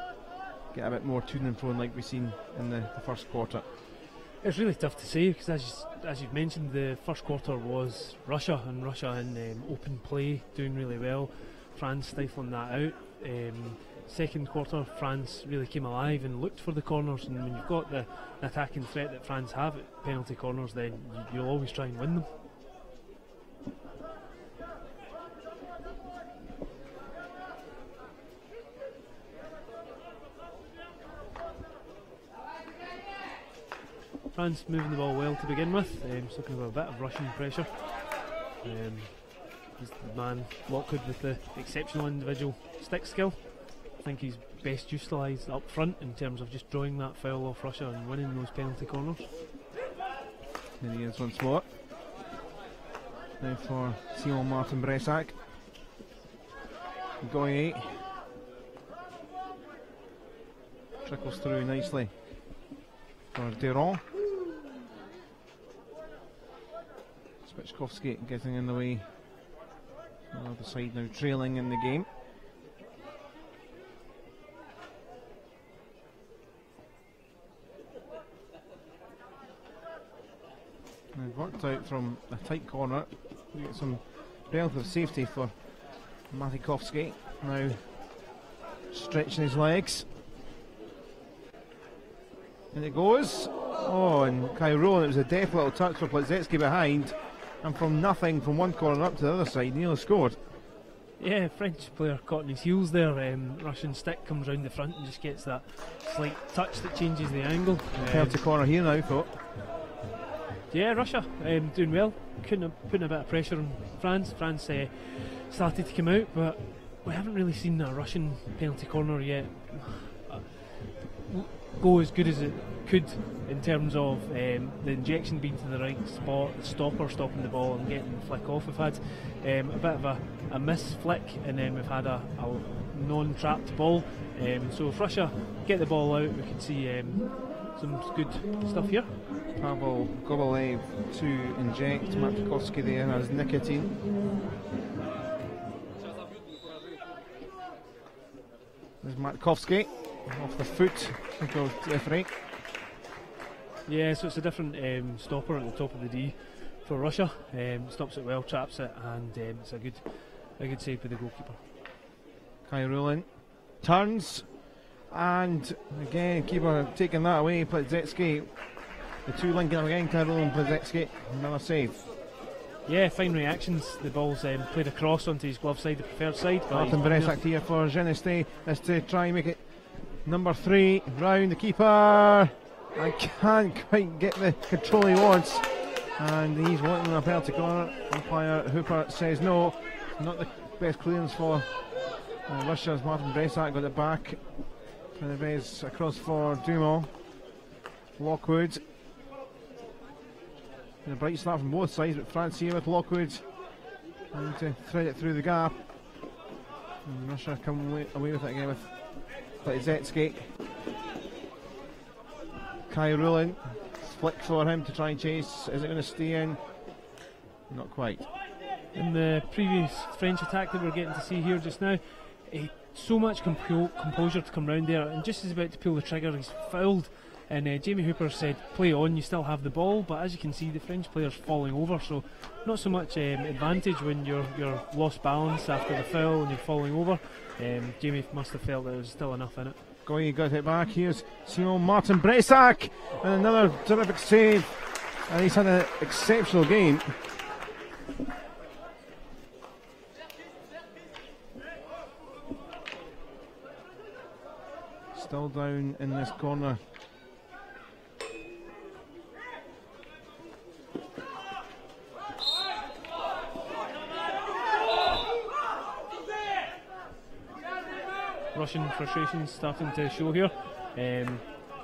get a bit more to and fro like we've seen in the first quarter? It's really tough to say because, as you've mentioned, the first quarter was Russia in open play, doing really well. France stifling that out. Second quarter, France really came alive and looked for the corners, and when you've got the attacking threat that France have at penalty corners, then you'll always try and win them. France moving the ball well to begin with, looking for a bit of Russian pressure. He's the man Lockwood with the exceptional individual stick skill. I think he's best utilised up front in terms of just drawing that foul off Russia and winning those penalty corners. There he is once more. Now for Simon Martin Bressac. Goye trickles through nicely for Deron. Spichkovsky getting in the way. The other side now trailing in the game. And worked out from a tight corner. We get some relative safety for Matikovsky. Now stretching his legs. And it goes. Oh, and Cairo, it was a deft little touch for Plazetsky behind. And from nothing, from one corner up to the other side, nearly scored. Yeah, French player caught in his heels there. Russian stick comes round the front and just gets that slight touch that changes the angle. Penalty corner here now, thought. Yeah, Russia doing well. Putting a bit of pressure on France. France started to come out, but we haven't really seen a Russian penalty corner yet go as good as it could in terms of the injection being to the right spot, the stopper stopping the ball and getting the flick off. We've had a bit of a miss flick, and then we've had a non-trapped ball. So if Russia get the ball out, we can see some good stuff here. Pavel Gobolev to inject. Matikovsky there has nicotine. There's Matikovsky off the foot. Goes referee. Yeah, so it's a different stopper at the top of the D for Russia. Stops it well, traps it, and it's a good save by the goalkeeper. Kai Rulin turns, and again keeper taking that away. Plazetsky, the two linking up again. Kai Rulin, Plazetsky, another save. Yeah, fine reactions. The ball's played across onto his glove side, the preferred side. Martin Bressac here for Geneste. Is to try and make it number 3 round the keeper. I can't quite get the control he wants, and he's wanting a penalty corner. Umpire Hooper says no. Not the best clearance for Russia's Martin Bressac. Got it back. Penevez across for Dumont. Lockwood. And a bright start from both sides, but France here with Lockwood trying to thread it through the gap. And Russia come away with it again with Plazetsky. Kai Rulin, flick for him to try and chase. Is it going to stay in? Not quite. In the previous French attack that we're getting to see here just now, so much composure to come round there, and just as about to pull the trigger, he's fouled. And Jamie Hooper said, play on, you still have the ball, but as you can see, the French player's falling over, so not so much advantage when you're lost balance after the foul and you're falling over. Jamie must have felt that there was still enough in it. Goye got it back. Here's Simon Martin Bressac, and another terrific save, and he's had an exceptional game. Still down in this corner. Russian frustration starting to show here.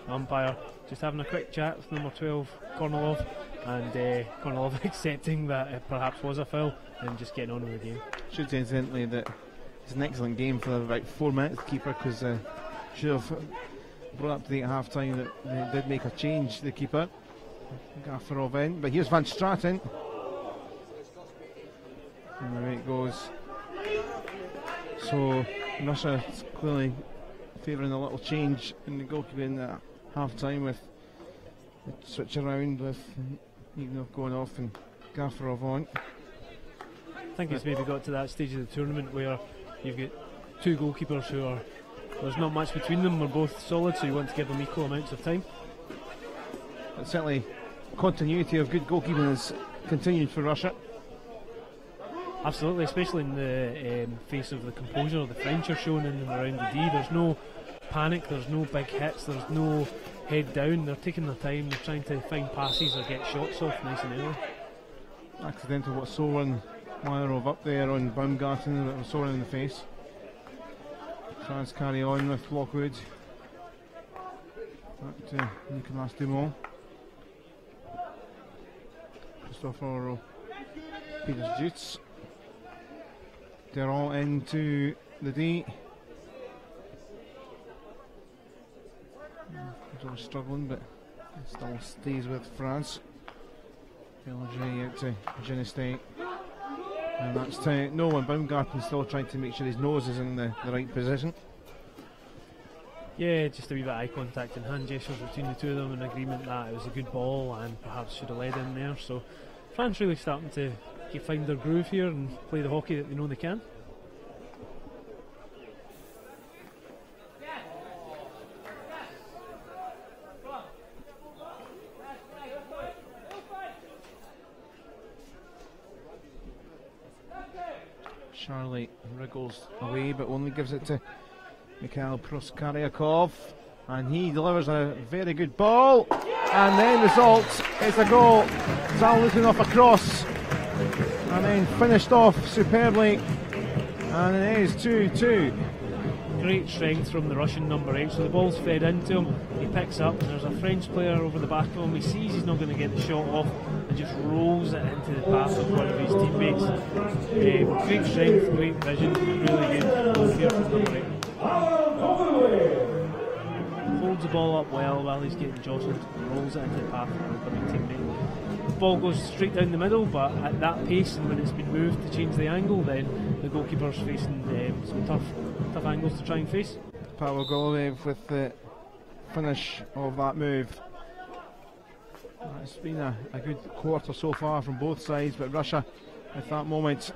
Umpire just having a quick chat with number 12 Kornilov, and Kornilov accepting that it perhaps was a foul and just getting on with the game. Should say incidentally that it's an excellent game for about 4 minutes, the keeper, because should have brought up to the half time that they did make a change, the keeper. Gaffarov in, but here's Van Straten. And away it goes. So Russia is clearly favouring a little change in the goalkeeping at half time, with the switch around with Ignov going off and Gaffarov on. I think it's maybe got to that stage of the tournament where you've got two goalkeepers who are, there's not much between them, they're both solid, so you want to give them equal amounts of time. But certainly continuity of good goalkeeping has continued for Russia. Absolutely, especially in the face of the composure the French are showing in and around the D. There's no panic, there's no big hits, there's no head down. They're taking their time, they're trying to find passes or get shots off nice and early. Accidental what Soren Meyerov up there on Baumgarten, that was Soren in the face. France carry on with Lockwood. Back to Nicolas Dumont. Christopher Peters Jutz. They're all into the D. He's always struggling, but still stays with France. Belgium out to Genestet. And that's to no one. Baumgarten still trying to make sure his nose is in the right position. Yeah, just a wee bit of eye contact and hand gestures between the two of them in agreement that it was a good ball and perhaps should have led in there. So France really starting to find their groove here and play the hockey that they know they can. Charlie wriggles away but only gives it to Mikhail Proskaryakov, and he delivers a very good ball, and the end result is a goal. Zalutinov across and then finished off superbly, and it is 2-2. Great strength from the Russian number 8, so the ball's fed into him, he picks up, and there's a French player over the back of him, he sees he's not going to get the shot off and just rolls it into the path of one of his teammates. Great strength, great vision, really good ball here from number 8. Holds the ball up well while he's getting jostled, rolls it into the path of an incoming teammate. The ball goes straight down the middle, but at that pace and when it's been moved to change the angle, then the goalkeeper's facing some tough angles to try and face. Pavel Golubev with the finish of that move. It's been a good quarter so far from both sides, but Russia at that moment,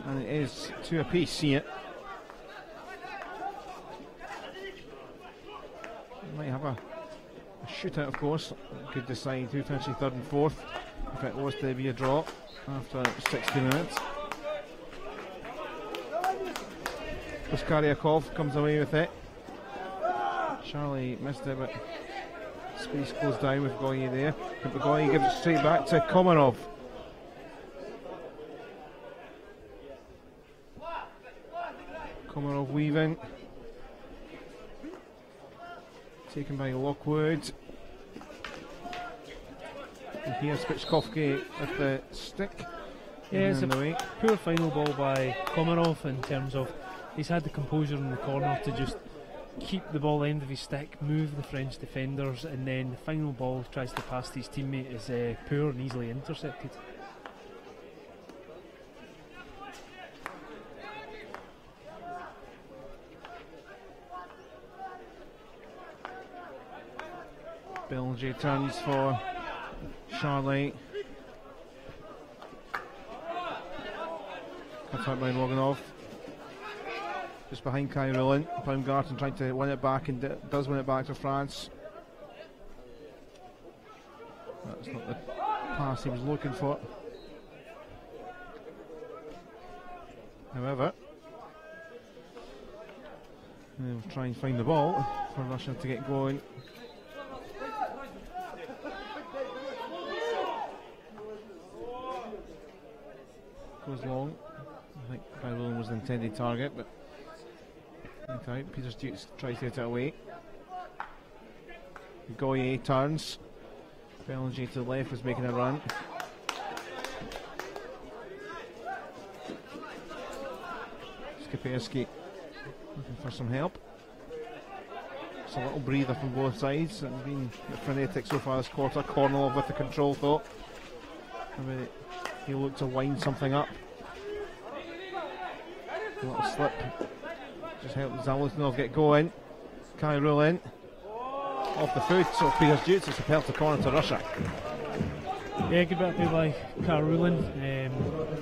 and it is 2 apiece, see it. Might have a shootout, of course. Could decide who finishes third and fourth if it was to be a draw after 60 minutes. Proskaryakov comes away with it. Charlie missed it, but space goes down with Goye there. But Goye gives it straight back to Komarov. Komarov weaving. Taken by Lockwood. And here's Spichkovsky with the stick. Yeah, it's a poor final ball by Komarov in terms of he's had the composure in the corner to just keep the ball end of his stick, move the French defenders, and then the final ball tries to pass to his teammate is poor and easily intercepted. Belgium turns for Charlie. Cut out by Loganov. Just behind Kai Rulin. Baumgarten trying to win it back and does win it back to France. That's not the pass he was looking for. However, they'll try and find the ball for Russia to get going. Goes long. I think Kai Rulin was the intended target, but Okay, Peters Dukes tries to get it away. Goye turns. Bellinger to the left was making a run. Skapersky looking for some help. It's a little breather from both sides. It's been frenetic so far this quarter. Kornilov with the control though. He looked to wind something up. A little slip. Just helped Zalutnov get going. Kai Rulin. Off the foot, so Peters Dukes. It's a penalty corner to Russia. Yeah, good bit of play by Karulin.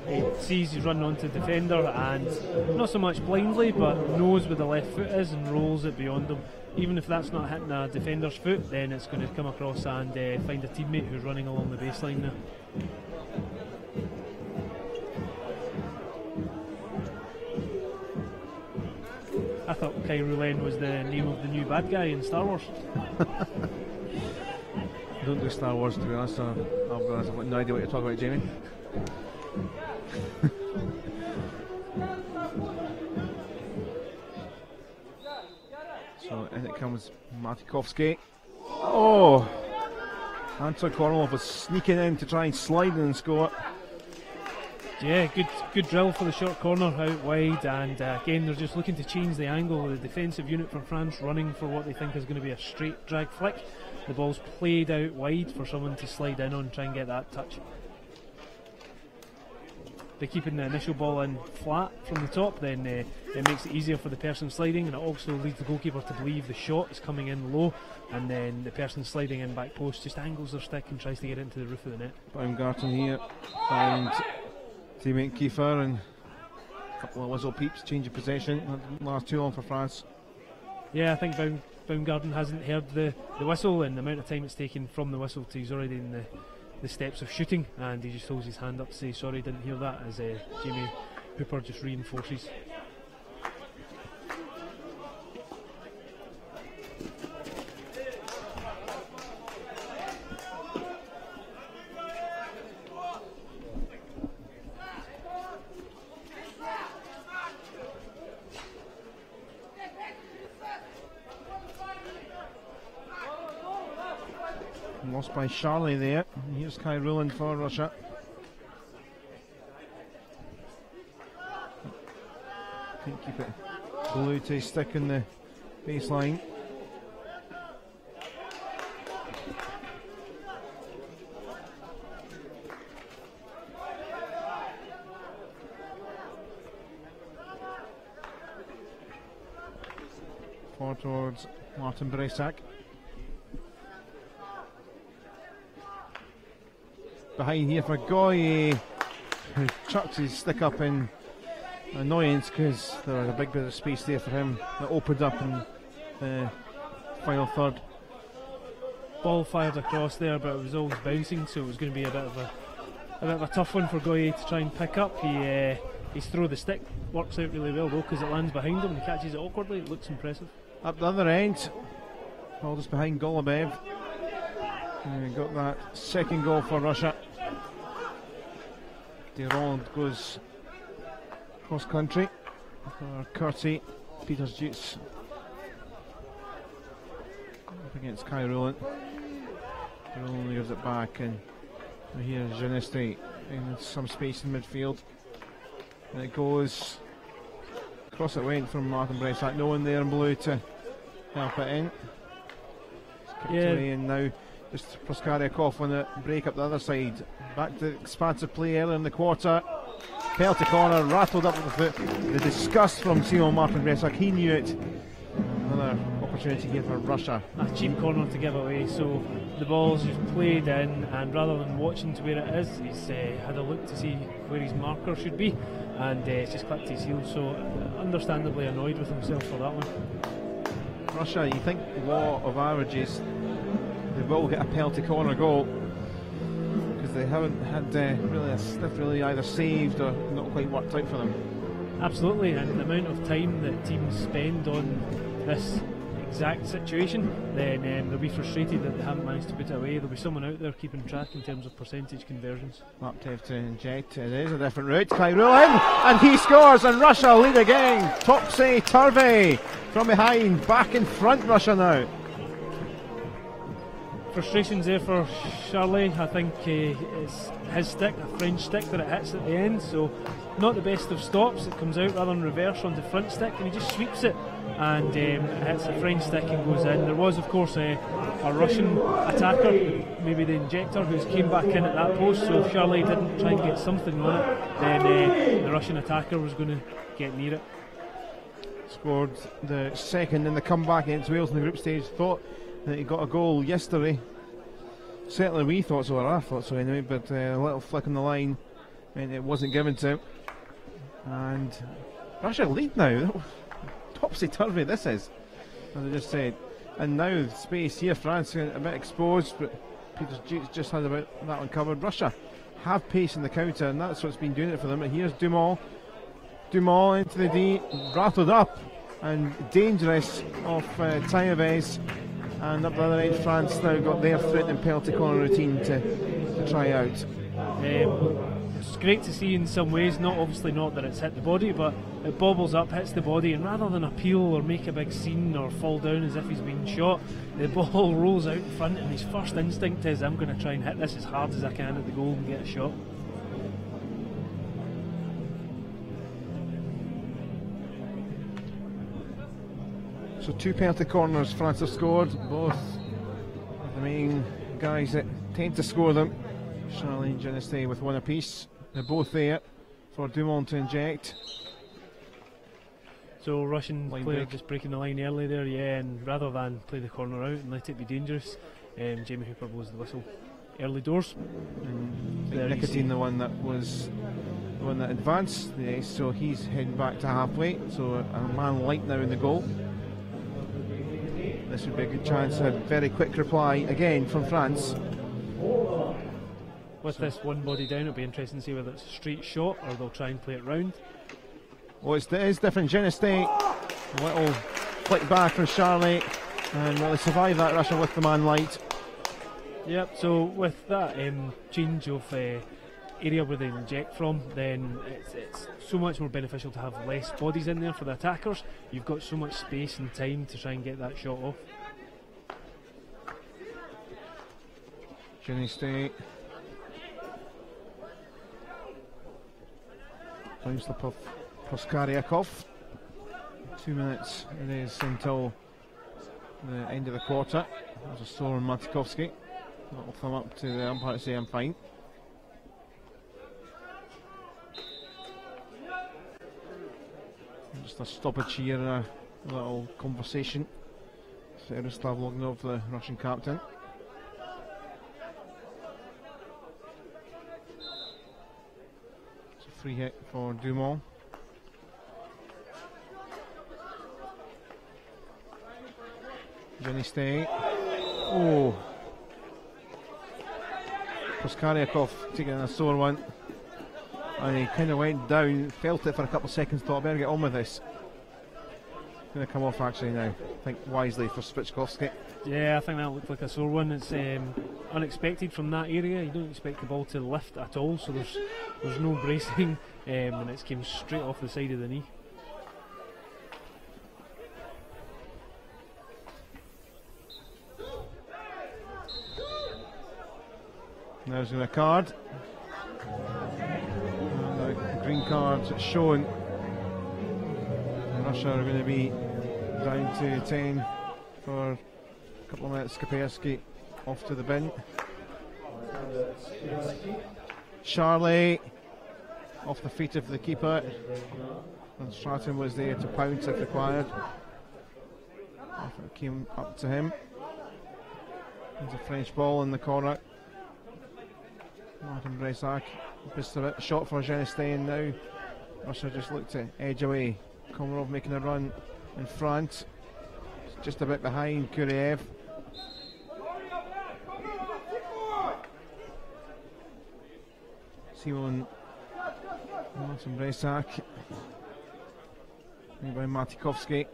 He sees he's running onto the defender and not so much blindly, but knows where the left foot is and rolls it beyond him. Even if that's not hitting a defender's foot, then it's going to come across and find a teammate who's running along the baseline now. I thought Kai Rulin was the name of the new bad guy in Star Wars. Don't do Star Wars, to be honest. I've got no idea what you're talking about, Jamie. So in it comes Matikovsky. Oh! Anton Kornilov was sneaking in to try and slide in and score. Yeah, good drill for the short corner out wide, and again they're just looking to change the angle of the defensive unit from France, running for what they think is going to be a straight drag flick. The ball's played out wide for someone to slide in on, try and get that touch. By keeping the initial ball in flat from the top, then it makes it easier for the person sliding, and it also leads the goalkeeper to believe the shot is coming in low, and then the person sliding in back post just angles their stick and tries to get into the roof of the net. Baumgarten here, and teammate Kiefer, and a couple of whistle peeps, change of possession. That last too long for France. Yeah, I think Baumgarten hasn't heard the whistle, and the amount of time it's taken from the whistle to he's already in the steps of shooting, and he just holds his hand up to say sorry, didn't hear that, as Jamie Hooper just reinforces. Lost by Charlie there. Here's Kai Rulin for Russia. Can't keep it blue to stick in the baseline. Forward towards Martin Bresak. Behind here for Goye, who chucks his stick up in annoyance because there was a big bit of space there for him that opened up in the final third. Ball fired across there, but it was always bouncing, so it was going to be a bit of a tough one for Goye to try and pick up. His throw of the stick works out really well though, because it lands behind him and he catches it awkwardly. It looks impressive. Up the other end, all just behind Golubev. And we got that second goal for Russia. Durand goes cross country for Curti. Peters Dukes up against Kai Rulin. Rulin gives it back, and here's Janistri in some space in midfield. And it goes across, it went from Martin Bresak. No one there in blue to help it in. It's kicked away, and now just Proskariakov on the break up the other side. Back to expansive play earlier in the quarter. Penalty corner, rattled up with the foot. The disgust from Simon Martin Bresak, he knew it. Another opportunity here for Russia. A cheap corner to give away, so the ball's just played in, and rather than watching to where it is, he's had a look to see where his marker should be, and it's just clicked his heels, so understandably annoyed with himself for that one. Russia, you think law of averages, they will get a penalty corner goal, because they haven't had really a sniff really either saved or not quite worked out for them. Absolutely, and the amount of time that teams spend on this exact situation, then they'll be frustrated that they haven't managed to put it away. There'll be someone out there keeping track in terms of percentage conversions. Laptev to inject. It is a different route. Kyrulin, and he scores, and Russia lead again. Topsy-turvy from behind, back in front. Russia now. Frustrations there for Charlie. I think it's his stick, a French stick that it hits at the end, so not the best of stops. It comes out rather than reverse onto front stick, and he just sweeps it, and it hits the French stick and goes in. There was, of course, a Russian attacker, maybe the injector, who's came back in at that post, so if Charlie didn't try and get something on it, then the Russian attacker was going to get near it. Scored the second in the comeback against Wales in the group stage. Thought that he got a goal yesterday. Certainly we thought so, or I thought so anyway, but a little flick on the line meant it wasn't given to him. And Russia lead now. Topsy-turvy this is, as I just said. And now space here, France a bit exposed, but Peter's just had about that one covered. Russia have pace in the counter, and that's what's been doing it for them. And here's Dumont into the D, rattled up and dangerous off Taiavez. And up the other end, France now got their threatening penalty corner routine to try out. It's great to see in some ways, obviously not that it's hit the body, but it bobbles up, hits the body, and rather than appeal or make a big scene or fall down as if he's been shot, the ball rolls out in front, and his first instinct is, I'm going to try and hit this as hard as I can at the goal and get a shot. So 2 penalty corners France have scored, both the main guys that tend to score them. Charlie and Geneste with one apiece. They're both there for Dumont to inject. So Russian line player break. just breaking the line early there, yeah, and rather than play the corner out and let it be dangerous, Jamie Hooper blows the whistle early doors. And There you see. Nicotine, the one that advanced, yeah, so he's heading back to halfway. So a man light now in the goal. This would be a good chance. A very quick reply again from France. With this one body down, it'll be interesting to see whether it's a straight shot or they'll try and play it round. Oh, it is different. Geneste, a little flick back from Charlie, and will they survive that Russia with the man light? Yep, so with that change of area where they inject from, then it's so much more beneficial to have less bodies in there for the attackers. You've got so much space and time to try and get that shot off. Geneste. Time slip of Proskariakov. 2 minutes it is until the end of the quarter. There's a sore on Matikovsky. That'll come up to the umpire to say I'm fine. Just a stoppage here and a little conversation. Yaroslav Lognov, the Russian captain. It's a free hit for Dumont. Geneste. Oh. Proskariakov taking a sore one. And he kind of went down, felt it for a couple of seconds, thought I better get on with this. Going to come off actually now. I think wisely for Spitchkovsky. Yeah, I think that looked like a sore one. It's unexpected from that area. You don't expect the ball to lift at all, so there's no bracing, and it came straight off the side of the knee. Now there's a card. Green cards shown. And Russia are going to be down to 10 for a couple of minutes. Skapersky off to the bin. Charlie off the feet of the keeper, and Stratton was there to pounce if required. It came up to him. There's a French ball in the corner. Martin Bresac missed a bit. Shot for Geneste now. Russia just looked to edge away. Komarov making a run in front. Just a bit behind Kuriev. Simon Martin Bresac. Made by Matikovsky.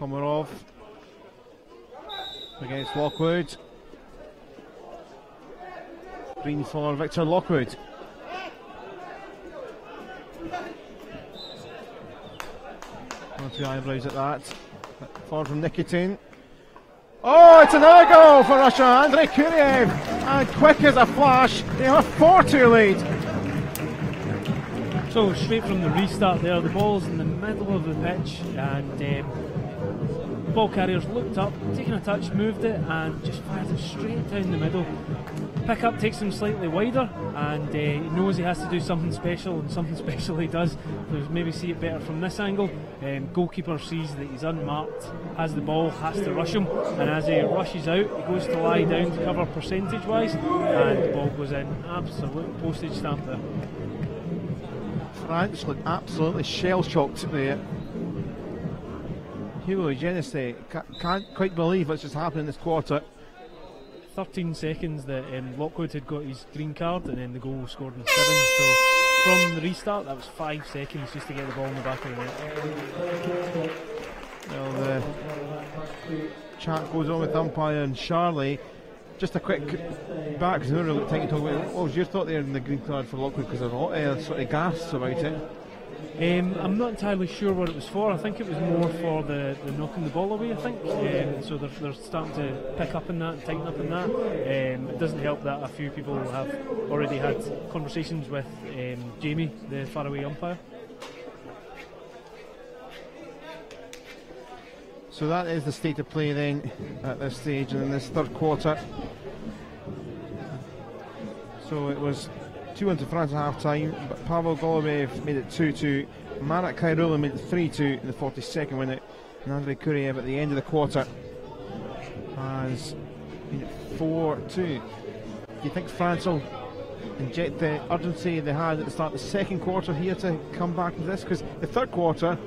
Komarov against Lockwood. Green for Victor Lockwood. One two eyebrows at that. Forward from Nikitin. Oh, it's another goal for Russia. Andrei Kuryev, and quick as a flash. They are 4-2 lead. So straight from the restart there, the ball's in the middle of the pitch, and the ball carriers looked up, taking a touch, moved it, and just fired it straight down the middle. Pick up takes him slightly wider, and he knows he has to do something special, and something special he does. So maybe see it better from this angle. Goalkeeper sees that he's unmarked, has the ball, has to rush him, and as he rushes out, he goes to lie down to cover percentage-wise, and the ball goes in. Absolute postage stamp there. France look absolutely shell-shocked there. Hugo Geneste can't quite believe what's just happened in this quarter. 13 seconds that Lockwood had got his green card, and then the goal was scored in 7. So from the restart, that was 5 seconds just to get the ball in the back of the net. Well, the chat goes on with umpire and Charlie. Just a quick back, because we were taking talk about what was your thought there in the green card for Lockwood, because there's a lot of sort of gasps about it. I'm not entirely sure what it was for. I think it was more for the knocking the ball away, I think. So they're starting to pick up in that, tighten up in that. It doesn't help that a few people have already had conversations with Jamie, the faraway umpire. So that is the state of play then at this stage and in this third quarter. So it was 2-1 to France at half time, but Pavel Golubev made it 2-2. Marat Kairula made it 3-2 in the 42nd minute, and Andrei Kuryev at the end of the quarter has made it 4-2. Do you think France will inject the urgency they had at the start of the second quarter here to come back with this? Because the third quarter,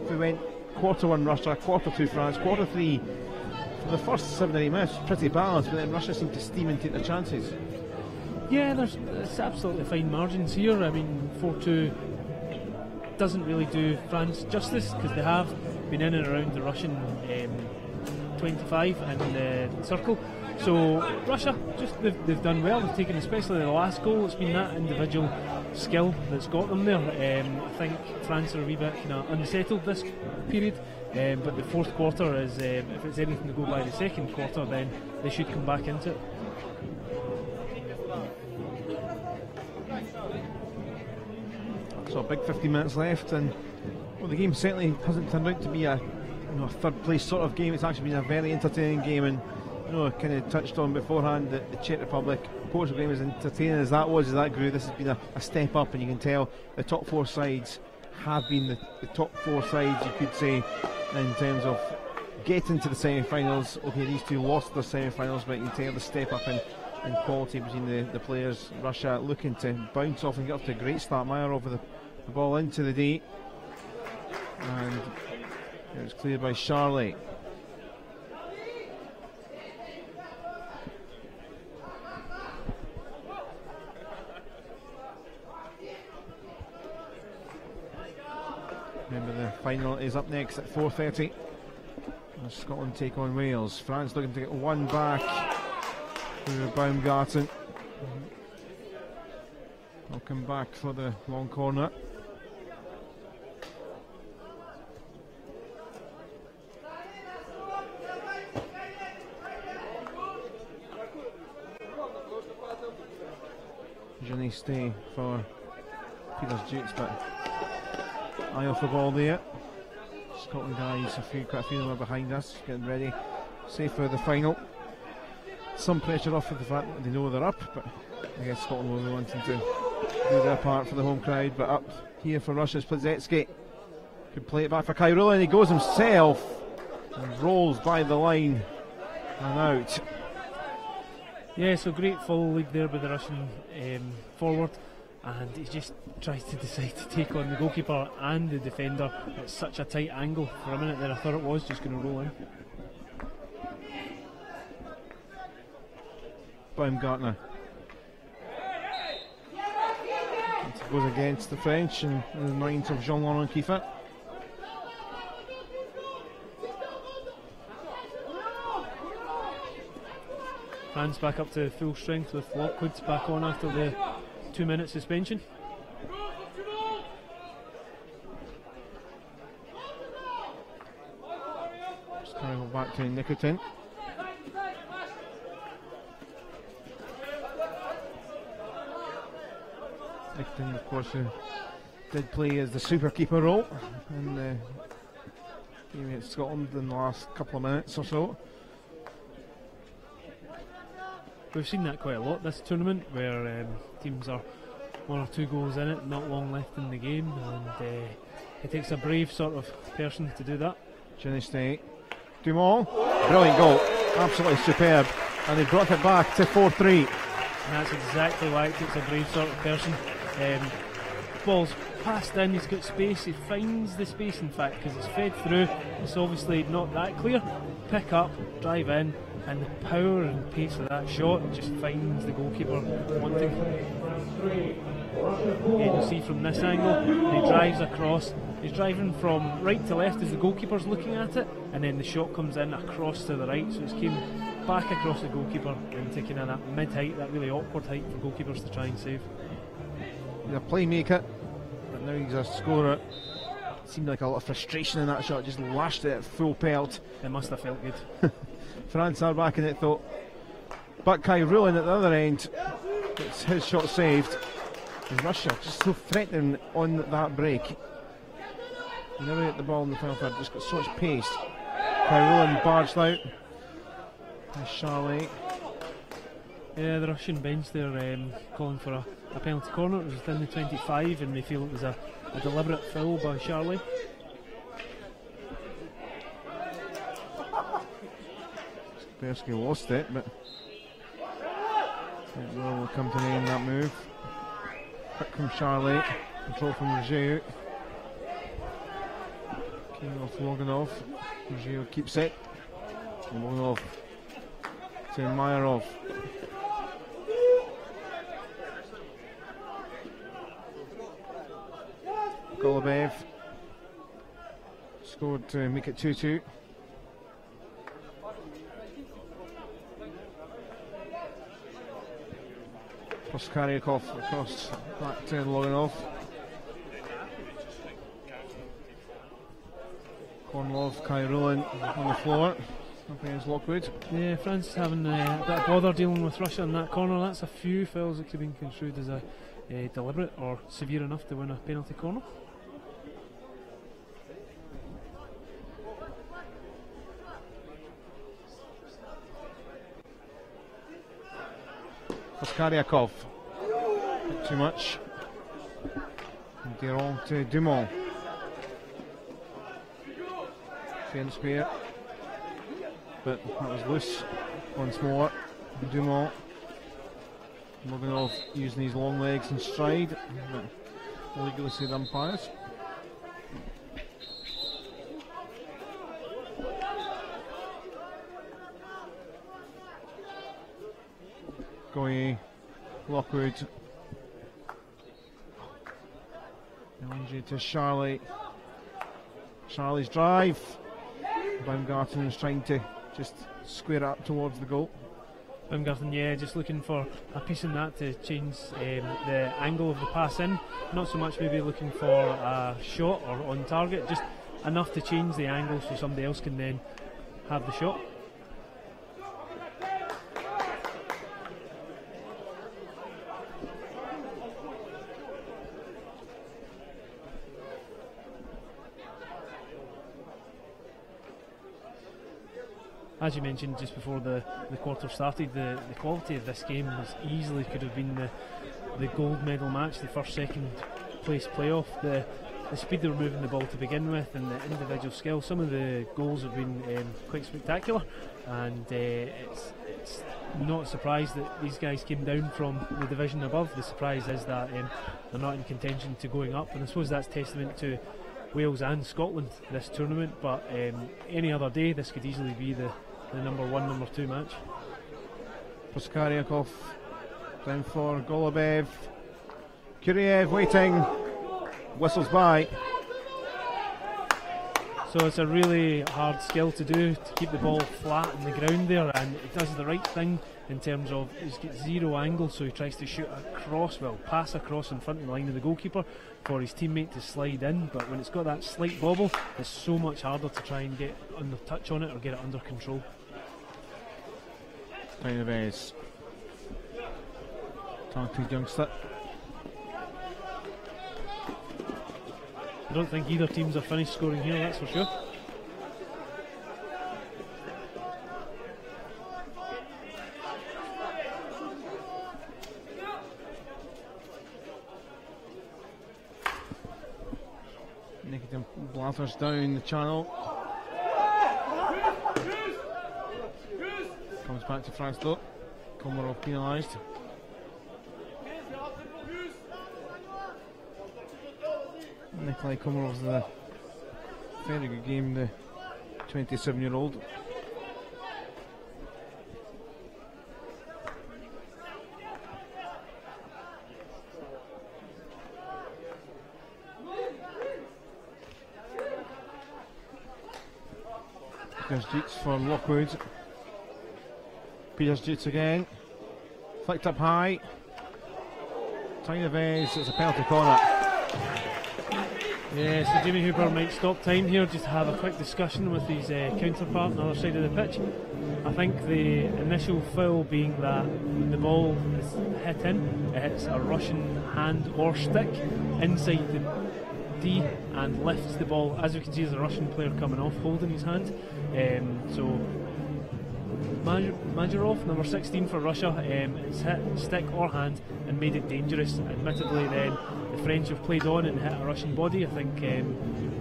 we went quarter 1 Russia, quarter 2 France, quarter 3, for the first 7 or 8 minutes, pretty balanced, but then Russia seemed to steam and take their chances. Yeah, there's absolutely fine margins here. I mean, 4-2 doesn't really do France justice, because they have been in and around the Russian 25 in the circle. So Russia, just they've done well. They've taken, especially the last goal, it's been that individual skill that's got them there. I think France are a wee bit kind of unsettled this period, but the fourth quarter is, if it's anything to go by the second quarter, then they should come back into it. So a big 50 minutes left, and well, the game certainly hasn't turned out to be a a third place sort of game. It's actually been a very entertaining game, and kind of touched on beforehand that the Czech Republic Portugal game, as entertaining as that was, as that grew, this has been a step up, and you can tell the top 4 sides have been the top 4 sides, you could say, in terms of getting to the semi-finals. Okay, these two lost their semi-finals, but you can tell the step up in quality between the players. Russia looking to bounce off and get off to a great start. Meyer over the ball into the D, and it was cleared by Charlie. Remember, the final is up next at 4:30. Scotland take on Wales. France looking to get one back through Baumgarten. I'll come back for the long corner. Janiste for Peter's Dukes, but eye off the ball there. Scotland guys, quite a few of them are behind us, getting ready, safe for the final. Some pressure off of the fact that they know they're up, but I guess Scotland will be wanting to do their part for the home crowd. But up here for Russia's Plazetsky, could play it back for Kairula, and he goes himself and rolls by the line and out. Yeah, so great follow lead there by the Russian forward, and he just tries to decide to take on the goalkeeper and the defender at such a tight angle. For a minute there I thought it was just going to roll in. Baumgartner goes against the French and in the minds of Jean-Laurent Kiefer. France back up to full strength with Lockwood back on after the 2-minute suspension. Just carrying it back to Nicotin. Nicotin, of course, did play as the super keeper role in the game against Scotland in the last couple of minutes or so. We've seen that quite a lot this tournament, where teams are 1 or 2 goals in it, not long left in the game, and it takes a brave sort of person to do that. Ginny State, Dumont, brilliant goal, absolutely superb, and they brought it back to 4-3. And that's exactly why it takes a brave sort of person. Ball's passed in, he's got space, he finds the space in fact, because it's fed through, it's obviously not that clear. Pick up, drive in, and the power and pace of that shot just finds the goalkeeper wanting. Again, you see from this angle, he drives across, he's driving from right to left as the goalkeeper's looking at it, and then the shot comes in across to the right, so it's came back across the goalkeeper and taking in that mid-height, that really awkward height for goalkeepers to try and save. He's a playmaker, but now he's a scorer. It seemed like a lot of frustration in that shot, just lashed it at full pelt. It must have felt good. France are back in it though. But Kairoulan at the other end, it's his shot saved. And Russia just so threatening on that break. You never get the ball in the final third, just got so much pace. Kairoulan barged out. There's Charlie. Yeah, the Russian bench there calling for a penalty corner. It was within the 25 and they feel it was a deliberate foul by Charlie. Persky lost it, but it will come to name that move. Quick from Charlie, control from Ruggiero. King off Loganov. Ruggiero keeps it. Loganov to Mayarov. Golubev scored to make it 2-2. Koskaryakov across back to Loganov. Kornlov, Kairoulan on the floor up against Lockwood. Yeah, France having a bit of bother dealing with Russia in that corner. That's a few fouls that could have been construed as a deliberate or severe enough to win a penalty corner. Koskaryakov, too much. Durand to Dumont. Fair spear, but that was loose once more. Dumont. Loganov using his long legs and stride. Illegally saved umpires. Goye, Lockwood, Andre to Charlie. Charlie's drive. Baumgarten is trying to just square up towards the goal. Baumgarten, yeah, just looking for a piece in that to change the angle of the pass in. Not so much maybe looking for a shot or on target, just enough to change the angle so somebody else can then have the shot. As you mentioned just before the quarter started, the quality of this game was easily could have been the gold medal match, the first, second place playoff. The speed they were moving the ball to begin with and the individual skill, some of the goals have been quite spectacular, and it's not a surprise that these guys came down from the division above. The surprise is that they're not in contention to going up, and I suppose that's testament to Wales and Scotland this tournament, but any other day this could easily be the number 1, number 2 match. Koskaryakov down for Golubev. Kuriev waiting. Whistles by. So it's a really hard skill to do, to keep the ball flat on the ground there, and it does the right thing in terms of he's got zero angle, so he tries to shoot across, well, pass across in front of the line of the goalkeeper for his teammate to slide in. But when it's got that slight bobble, it's so much harder to try and get under touch on it or get it under control. Tynevez, talented youngster. I don't think either teams are finished scoring here, that's for sure. Nikitin blathers down the channel. Comes back to France though. Komarov penalised. Nikolai Komarov's a very good game, the 27-year-old. There's Jeets for Lockwood. Peters Jeets again. Flicked up high. Tynevez, it's a penalty corner. Yeah, so Jimmy Hooper might stop time here just to have a quick discussion with his counterpart on the other side of the pitch. I think the initial foul being that when the ball is hit in, it hits a Russian hand or stick inside the D and lifts the ball. As you can see, there's a Russian player coming off holding his hand. So Majorov, number 16 for Russia, it's hit stick or hand and made it dangerous. Admittedly then the French have played on and hit a Russian body. I think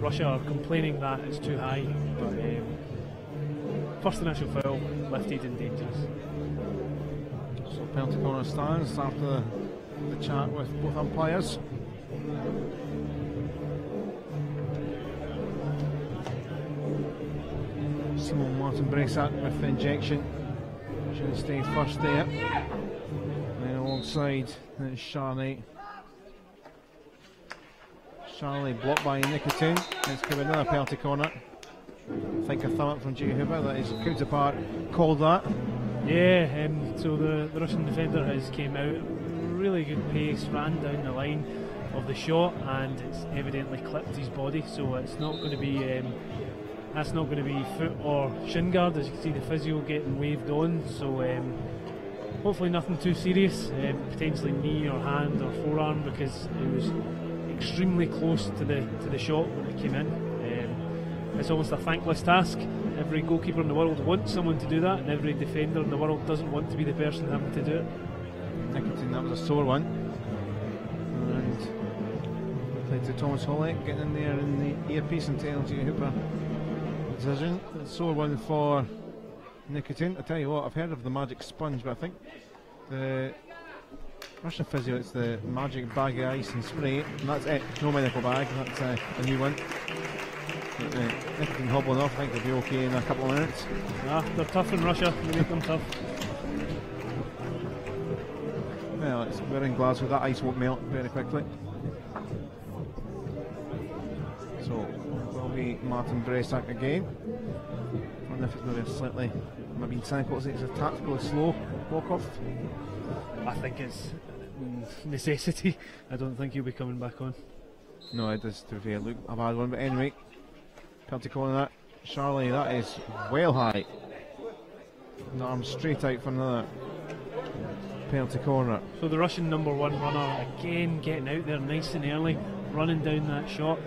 Russia are complaining that it's too high, but first initial foul, lifted and dangerous. So penalty corner stands after the chat with both umpires. Simon Martin Bresak with the injection. Should have stayed first there. And then alongside it's Charlie. Charlie blocked by Nikitin. It's given another penalty corner. I think a thumb up from Jimmy Hooper that his counterpart called that. Yeah, so the Russian defender has came out, really good pace, ran down the line of the shot, and it's evidently clipped his body. So it's not going to be that's not going to be foot or shin guard. As you can see, the physio getting waved on. So hopefully nothing too serious. Potentially knee or hand or forearm, because it was extremely close to the shot when it came in. It's almost a thankless task. Every goalkeeper in the world wants someone to do that, and every defender in the world doesn't want to be the person having to do it. Nikitin, that was a sore one. And played to Thomas Holley, getting in there in the earpiece and telling Jimmy Hooper decision. A sore one for Nikitin. I tell you what, I've heard of the magic sponge, but I think the Russian physio, it's the magic bag of ice and spray, and that's it, no medical bag, that's a new one. Nikitin hobbling off, I think they'll be okay in a couple of minutes. They're tough in Russia, they make them tough. Well, we're in Glasgow, that ice won't melt very quickly. So, will be Martin Bresak again. I wonder if it's maybe slightly, maybe cynical, it's a tactically slow walk-off. I think it's necessity. I don't think he'll be coming back on. No, it does, to be fair, look a bad one, but anyway, penalty calling that. Charlie, that is well high. The arm straight out for another penalty corner. So the Russian number one runner again getting out there nice and early, running down that shot.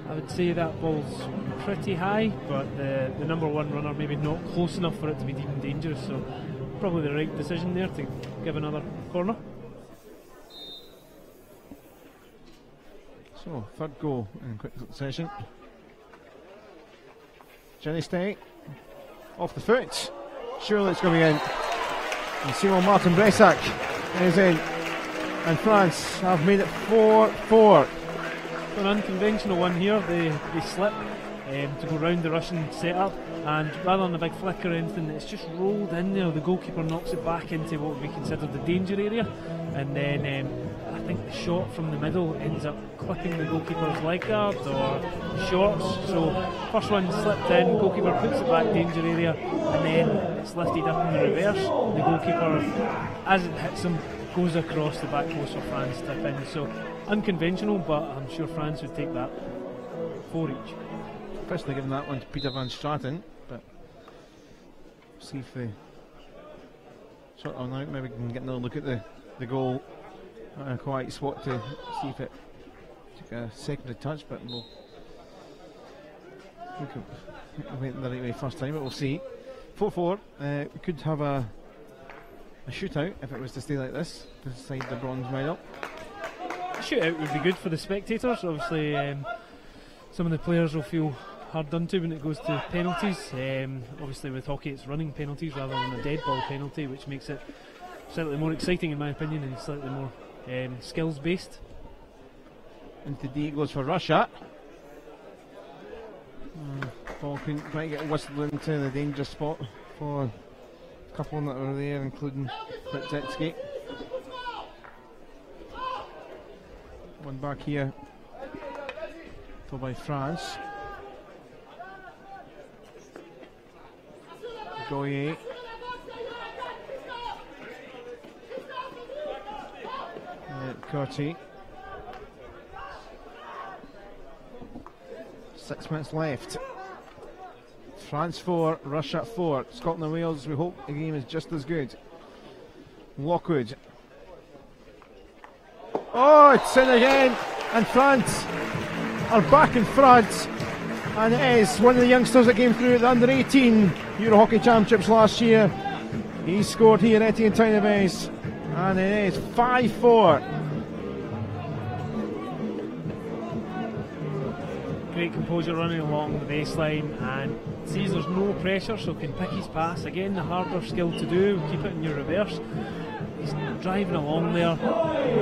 I would say that ball's pretty high, but the number one runner maybe not close enough for it to be deemed dangerous, so probably the right decision there to give another corner. So, third goal in quick succession. Jenny Stay off the foot. Surely it's going to be in. And Simon Martin Bresak is in. And France have made it 4-4. An unconventional one here. They slip to go round the Russian setup, and rather than a big flick or anything, it's just rolled in there. The goalkeeper knocks it back into what would be considered the danger area, and then I think the shot from the middle ends up clipping the goalkeeper's leg guard or shorts. So first one slipped in, goalkeeper puts it back danger area, and then it's lifted up in the reverse. The goalkeeper, as it hits him, goes across the back post for France to tip in. So unconventional, but I'm sure France would take that 4 each. Especially giving that one to Peter Van Straten, but see if they sort of now maybe we can get another look at the goal. A quiet spot to see if it took a secondary touch, but we'll went the right way first time, but we'll see. 4-4. We could have a shootout if it was to stay like this to decide the bronze medal. A shootout would be good for the spectators. Obviously, some of the players will feel hard done to when it goes to penalties. Obviously, with hockey, it's running penalties rather than a dead ball penalty, which makes it slightly more exciting, in my opinion, and slightly more skills based. Into D it goes for Russia. Ball couldn't quite get whistled into the danger spot for a couple that were there, including Blitzetsky. One back here, pulled by France. Goyer. Curti. 6 minutes left. France 4, Russia 4. Scotland and Wales, we hope the game is just as good. Lockwood. Oh, it's in again, and France are back in front. And it is one of the youngsters that came through at the under-18 EuroHockey Championships last year. He scored here at Etienne Tynebase, and it is 5-4. Great composure running along the baseline, and sees there's no pressure, so can pick his pass. Again, the harder skill to do, keep it in your reverse. He's driving along there,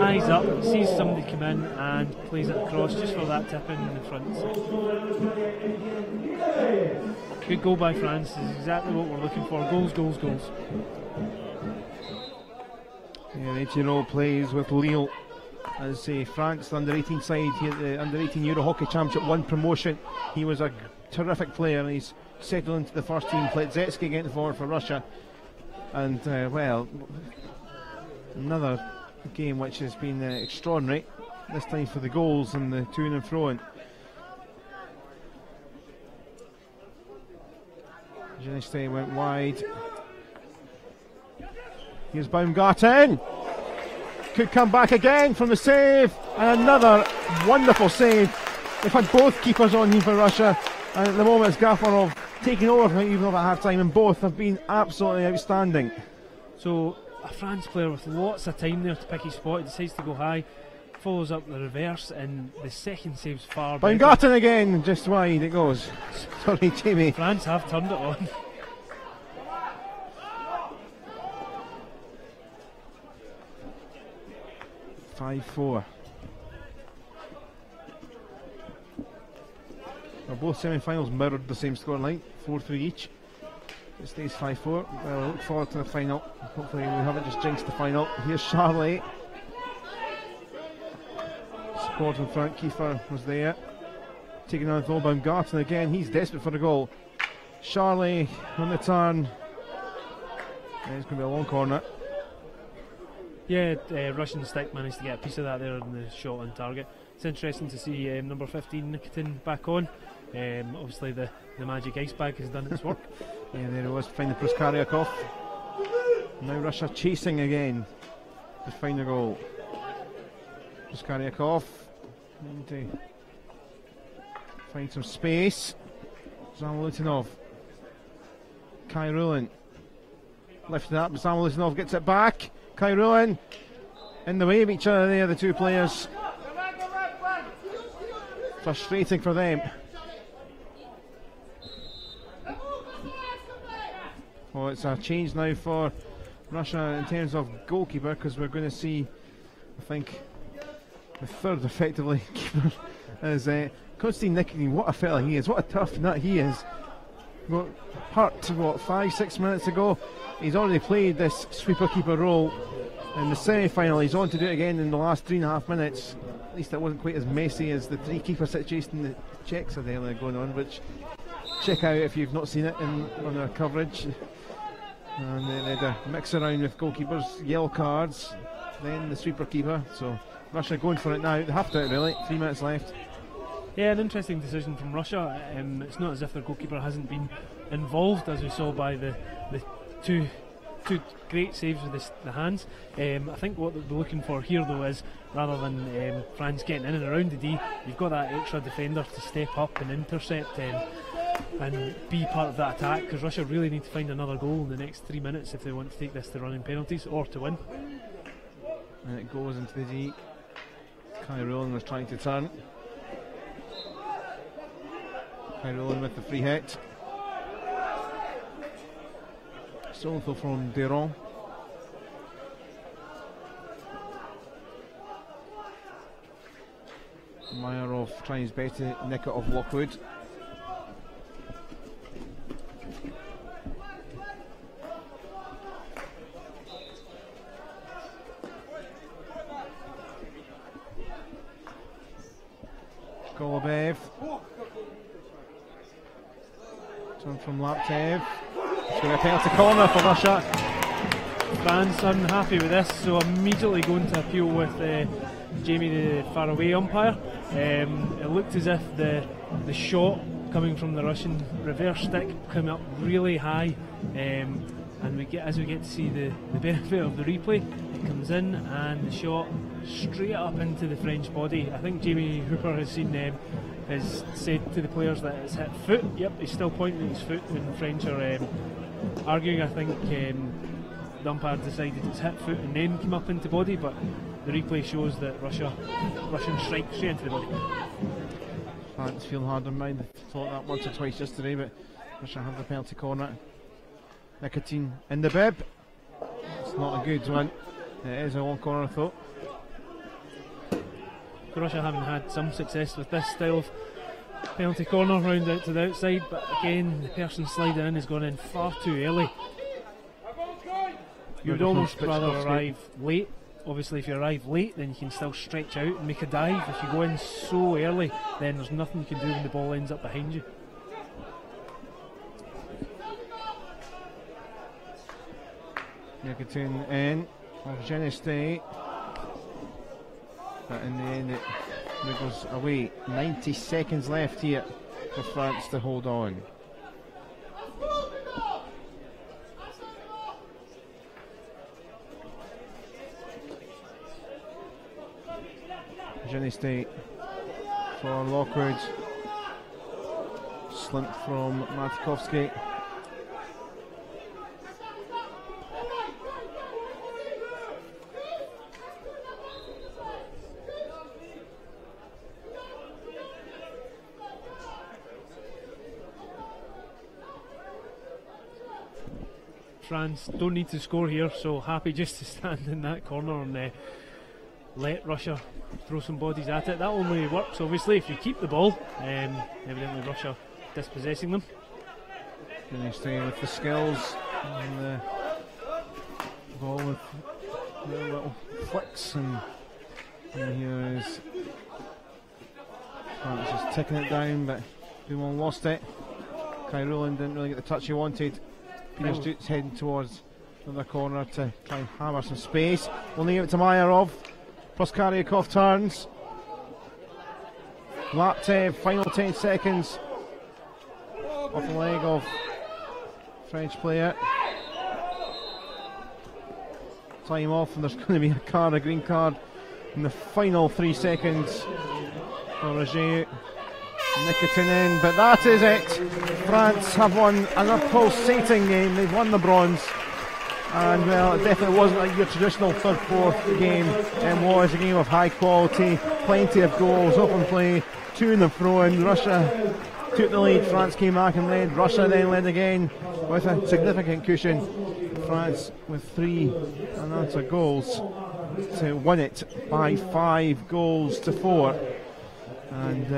eyes up, sees somebody come in and plays it across just for that tip in the front. Good goal by France, is exactly what we're looking for. Goals, goals, goals. Yeah, the 18-year-old plays with Lille. As France, the under-18 side here at the under-18 EuroHockey Championship, won promotion. He was a terrific player, and he's settled into the first team. Blitzetsky getting forward for Russia, and well, another game which has been extraordinary. This time for the goals and the to and fro. Geneste went wide. Here's Baumgarten. Could come back again from the save, and another wonderful save. They've had both keepers on here for Russia, and at the moment it's Gafarov taking over even over at half time, and both have been absolutely outstanding. So a France player with lots of time there to pick his spot, decides to go high, follows up the reverse, and the second save's far better. Baumgarten again, just wide it goes. Sorry, Jamie. France have turned it on. Well, both semi-finals mirrored the same scoreline, 4-3 each. It stays 5-4. Well, I look forward to the final. Hopefully we haven't just jinxed the final. Here's Charlie. Support in front, Kiefer was there. Taking on the Baumgarten again, he's desperate for a goal. Charlie on the turn. And it's going to be a long corner. Yeah, Russian stick managed to get a piece of that there in the shot on target. It's interesting to see number 15 Nikitin back on. Obviously the magic ice bag has done its work. Yeah, there it was, find the Proskaryakov. Now Russia chasing again to find the goal. Proskaryakov to find some space. Zamolytinov. Kyrulin lifted up, Zamolytinov gets it back. Kyrulin in the way of each other there, the two players. Frustrating for them. Well, it's a change now for Russia in terms of goalkeeper, because we're going to see, I think, the third effectively keeper is Konstantin Nikitin. What a fella he is, what a tough nut he is. Got hurt, 5-6 minutes ago. He's already played this sweeper keeper role in the semi-final. He's on to do it again in the last 3.5 minutes. At least it wasn't quite as messy as the three-keeper situation the Czechs had earlier going on, which check out if you've not seen it on our coverage. And they had a mix around with goalkeepers, yellow cards, then the sweeper keeper. So Russia going for it now. They have to really. 3 minutes left. Yeah, an interesting decision from Russia. It's not as if their goalkeeper hasn't been involved, as we saw by the two great saves with the hands. I think what they're looking for here, though, is rather than France getting in and around the D, you've got that extra defender to step up and intercept and be part of that attack, because Russia really need to find another goal in the next 3 minutes if they want to take this to running penalties or to win. And it goes into the D. Kai Rowland was trying to turn. Kai Rowland with the free hit. Solithal from Deron. Meyerov trying his best to nick it off Lockwood. Golubev. Turn from Laptev. It's going to be a penalty corner for Russia. France unhappy with this, so immediately going to appeal with Jamie, the faraway umpire. It looked as if the shot coming from the Russian reverse stick came up really high, and as we get to see the benefit of the replay, it comes in and the shot straight up into the French body. I think Jamie Hooper has said to the players that it's hit foot. Yep, he's still pointing at his foot, and the French are arguing. I think the umpire decided it's hit foot and then came up into body, but the replay shows that Russian strike straight into the body. France feel hard on mind. I thought that once or twice yesterday, but Russia have the penalty corner. Nicotine in the bib. It's not a good one. It is a long corner, I thought. Russia haven't had some success with this style of penalty corner, round out to the outside, but again the person sliding in has gone in far too early. You would almost rather arrive late. Obviously if you arrive late then you can still stretch out and make a dive. If you go in so early then there's nothing you can do when the ball ends up behind you. Nicotine in of Geneste, but in the end it goes away. 90 seconds left here for France to hold on. Geneste for Lockwood. Slint from Matikovsky. France don't need to score here, so happy just to stand in that corner and let Russia throw some bodies at it. That only works obviously if you keep the ball. Evidently Russia dispossessing them. And they stay with the skills and the ball with the little flicks, and here is France just ticking it down, but Dumont lost it. Kai Rowland didn't really get the touch he wanted. Peter Stutz heading towards the other corner to try and hammer some space. We'll leave it to Meyerov. Proskaryakov turns. Laptev, final 10 seconds. Off the leg of French player. Time off, and there's going to be a green card in the final 3 seconds for Roger. Nicotine in, but that is it. France have won another pulsating game. They've won the bronze, and well, it definitely wasn't like your traditional third-fourth game. It was a game of high quality, plenty of goals, open play, to and fro, and Russia took the lead. France came back and led. Russia then led again with a significant cushion. France with 3 unanswered goals to win it by 5 goals to 4. And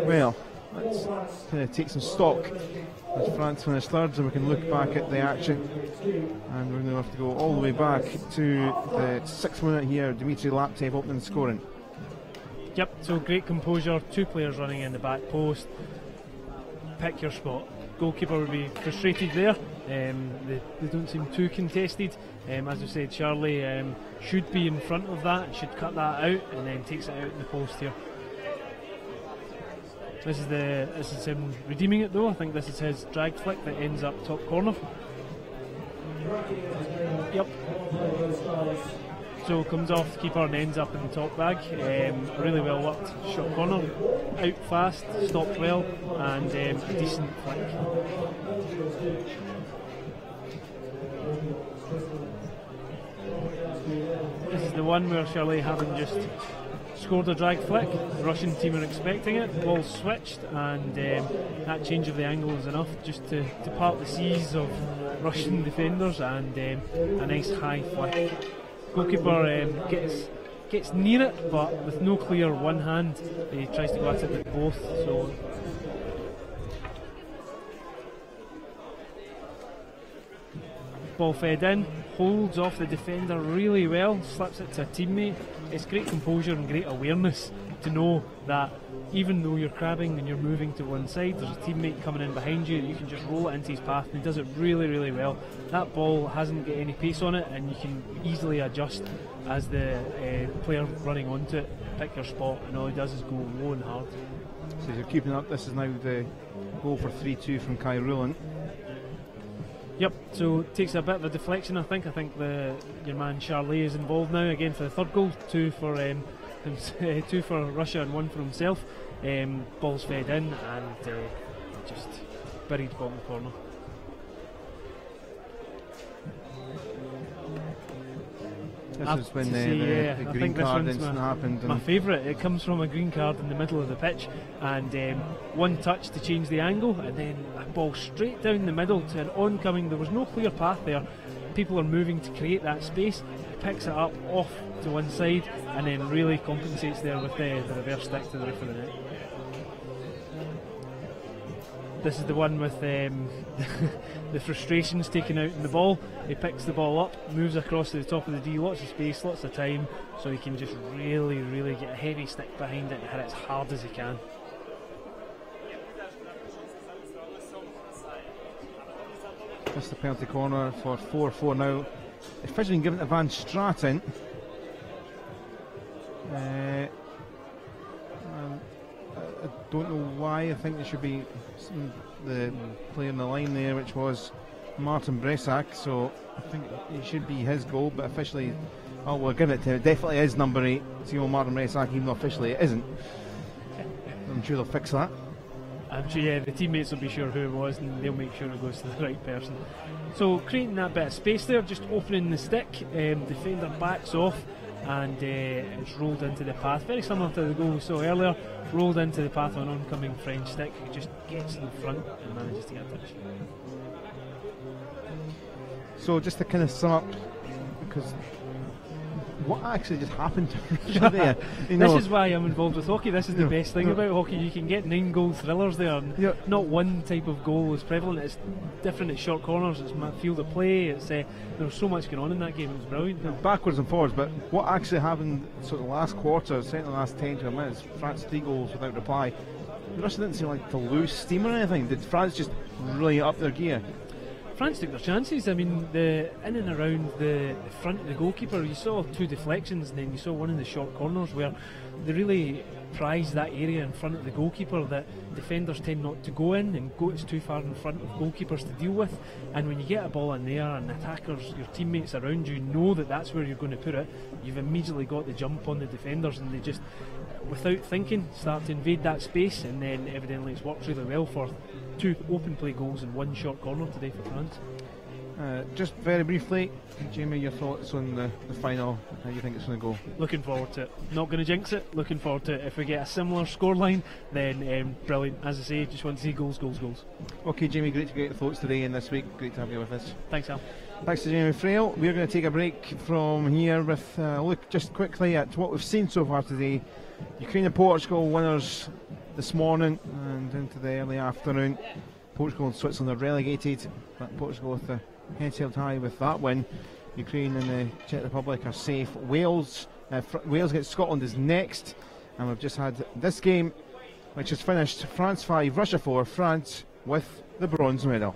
well, let's take some stock as France finished third, and we can look back at the action. And we're going to have to go all the way back to the 6th minute here. Dimitri Laptev opening the scoring. Yep, so great composure, 2 players running in the back post. Pick your spot. Goalkeeper would be frustrated there. They don't seem too contested. As we said, Charlie should be in front of that, should cut that out, and then takes it out in the post here. This is him redeeming it though. I think this is his drag flick that ends up top corner. Yep. So comes off the keeper and ends up in the top bag. Really well worked shot corner, out fast, stopped well, and a decent flick. This is the one where Charlie, having just scored a drag flick, the Russian team are expecting it, ball switched, and that change of the angle is enough just to part the seas of Russian defenders, and a nice high flick. Goalkeeper gets near it, but with no clear one hand, he tries to go at it with both. So ball fed in, holds off the defender really well, slips it to a teammate. It's great composure and great awareness to know that even though you're crabbing and you're moving to one side, there's a teammate coming in behind you, you can just roll it into his path, and he does it really, really well. That ball hasn't got any pace on it, and you can easily adjust as the player running onto it, pick your spot, and all he does is go low and hard. So you're keeping up. This is now the goal for 3-2 from Kai Ruland. Yep, so takes a bit of a deflection, I think. Your man Charlie is involved now again for the third goal, 2 for Russia and 1 for himself. Ball's fed in and just buried bottom corner. This is when the green card incident happened. My favourite. It comes from a green card in the middle of the pitch, and one touch to change the angle, and then a ball straight down the middle to an oncoming. There was no clear path there. People are moving to create that space. He picks it up off to one side, and then really compensates there with the reverse stick to the roof of the net. This is the one with the frustrations taken out in the ball. He picks the ball up, moves across to the top of the D, lots of space, lots of time, so he can just really, really get a heavy stick behind it and hit it as hard as he can. That's the penalty corner for 4-4 now. Officially been given to Van Straten. I don't know why. I think there should be the player in the line there, which was Martin Bresak, so I think it should be his goal, but officially, we'll give it to it. Definitely is number 8, Timo Martin Bresak, even though officially it isn't. I'm sure they'll fix that. I'm sure, the teammates will be sure who it was, and they'll make sure it goes to the right person. So creating that bit of space there, just opening the stick, defender backs off, and it's rolled into the path, very similar to the goal we saw earlier. Rolled into the path of an oncoming French stick, who just gets in front and manages to get a touch. So just to kind of sum up, because what actually just happened to Russia there? This is why I'm involved with hockey. This is the best thing about hockey. You can get 9-goal thrillers there, and not one type of goal is prevalent. It's different at short corners, it's field of play, it's there was so much going on in that game. It was brilliant. Backwards and forwards, but what actually happened sort of last quarter, certainly the last 10 to a minute, France 3 goals without reply. Russia didn't seem like to lose steam or anything. Did France just really up their gear? France took their chances. I mean, in and around the front of the goalkeeper, you saw 2 deflections, and then you saw one in the short corners where they really prized that area in front of the goalkeeper that defenders tend not to go in, and it's too far in front of goalkeepers to deal with. And when you get a ball in there and attackers, your teammates around you know that that's where you're going to put it, you've immediately got the jump on the defenders, and they just, without thinking, start to invade that space, and then evidently it's worked really well for 2 open play goals and 1 short corner today for France. Just very briefly, Jamie, your thoughts on the final, how you think it's going to go? Looking forward to it. Not going to jinx it, looking forward to it. If we get a similar scoreline, then brilliant. As I say, just want to see goals, goals, goals. Okay, Jamie, great to get your thoughts today and this week. Great to have you with us. Thanks, Al. Thanks to Jamie Frail. We're going to take a break from here with a look just quickly at what we've seen so far today. Ukraine and Portugal winners this morning and into the early afternoon. Portugal and Switzerland are relegated, but Portugal with the heads held high with that win. Ukraine and the Czech Republic are safe. Wales against Scotland is next, and we've just had this game, which has finished France 5, Russia 4, France with the bronze medal.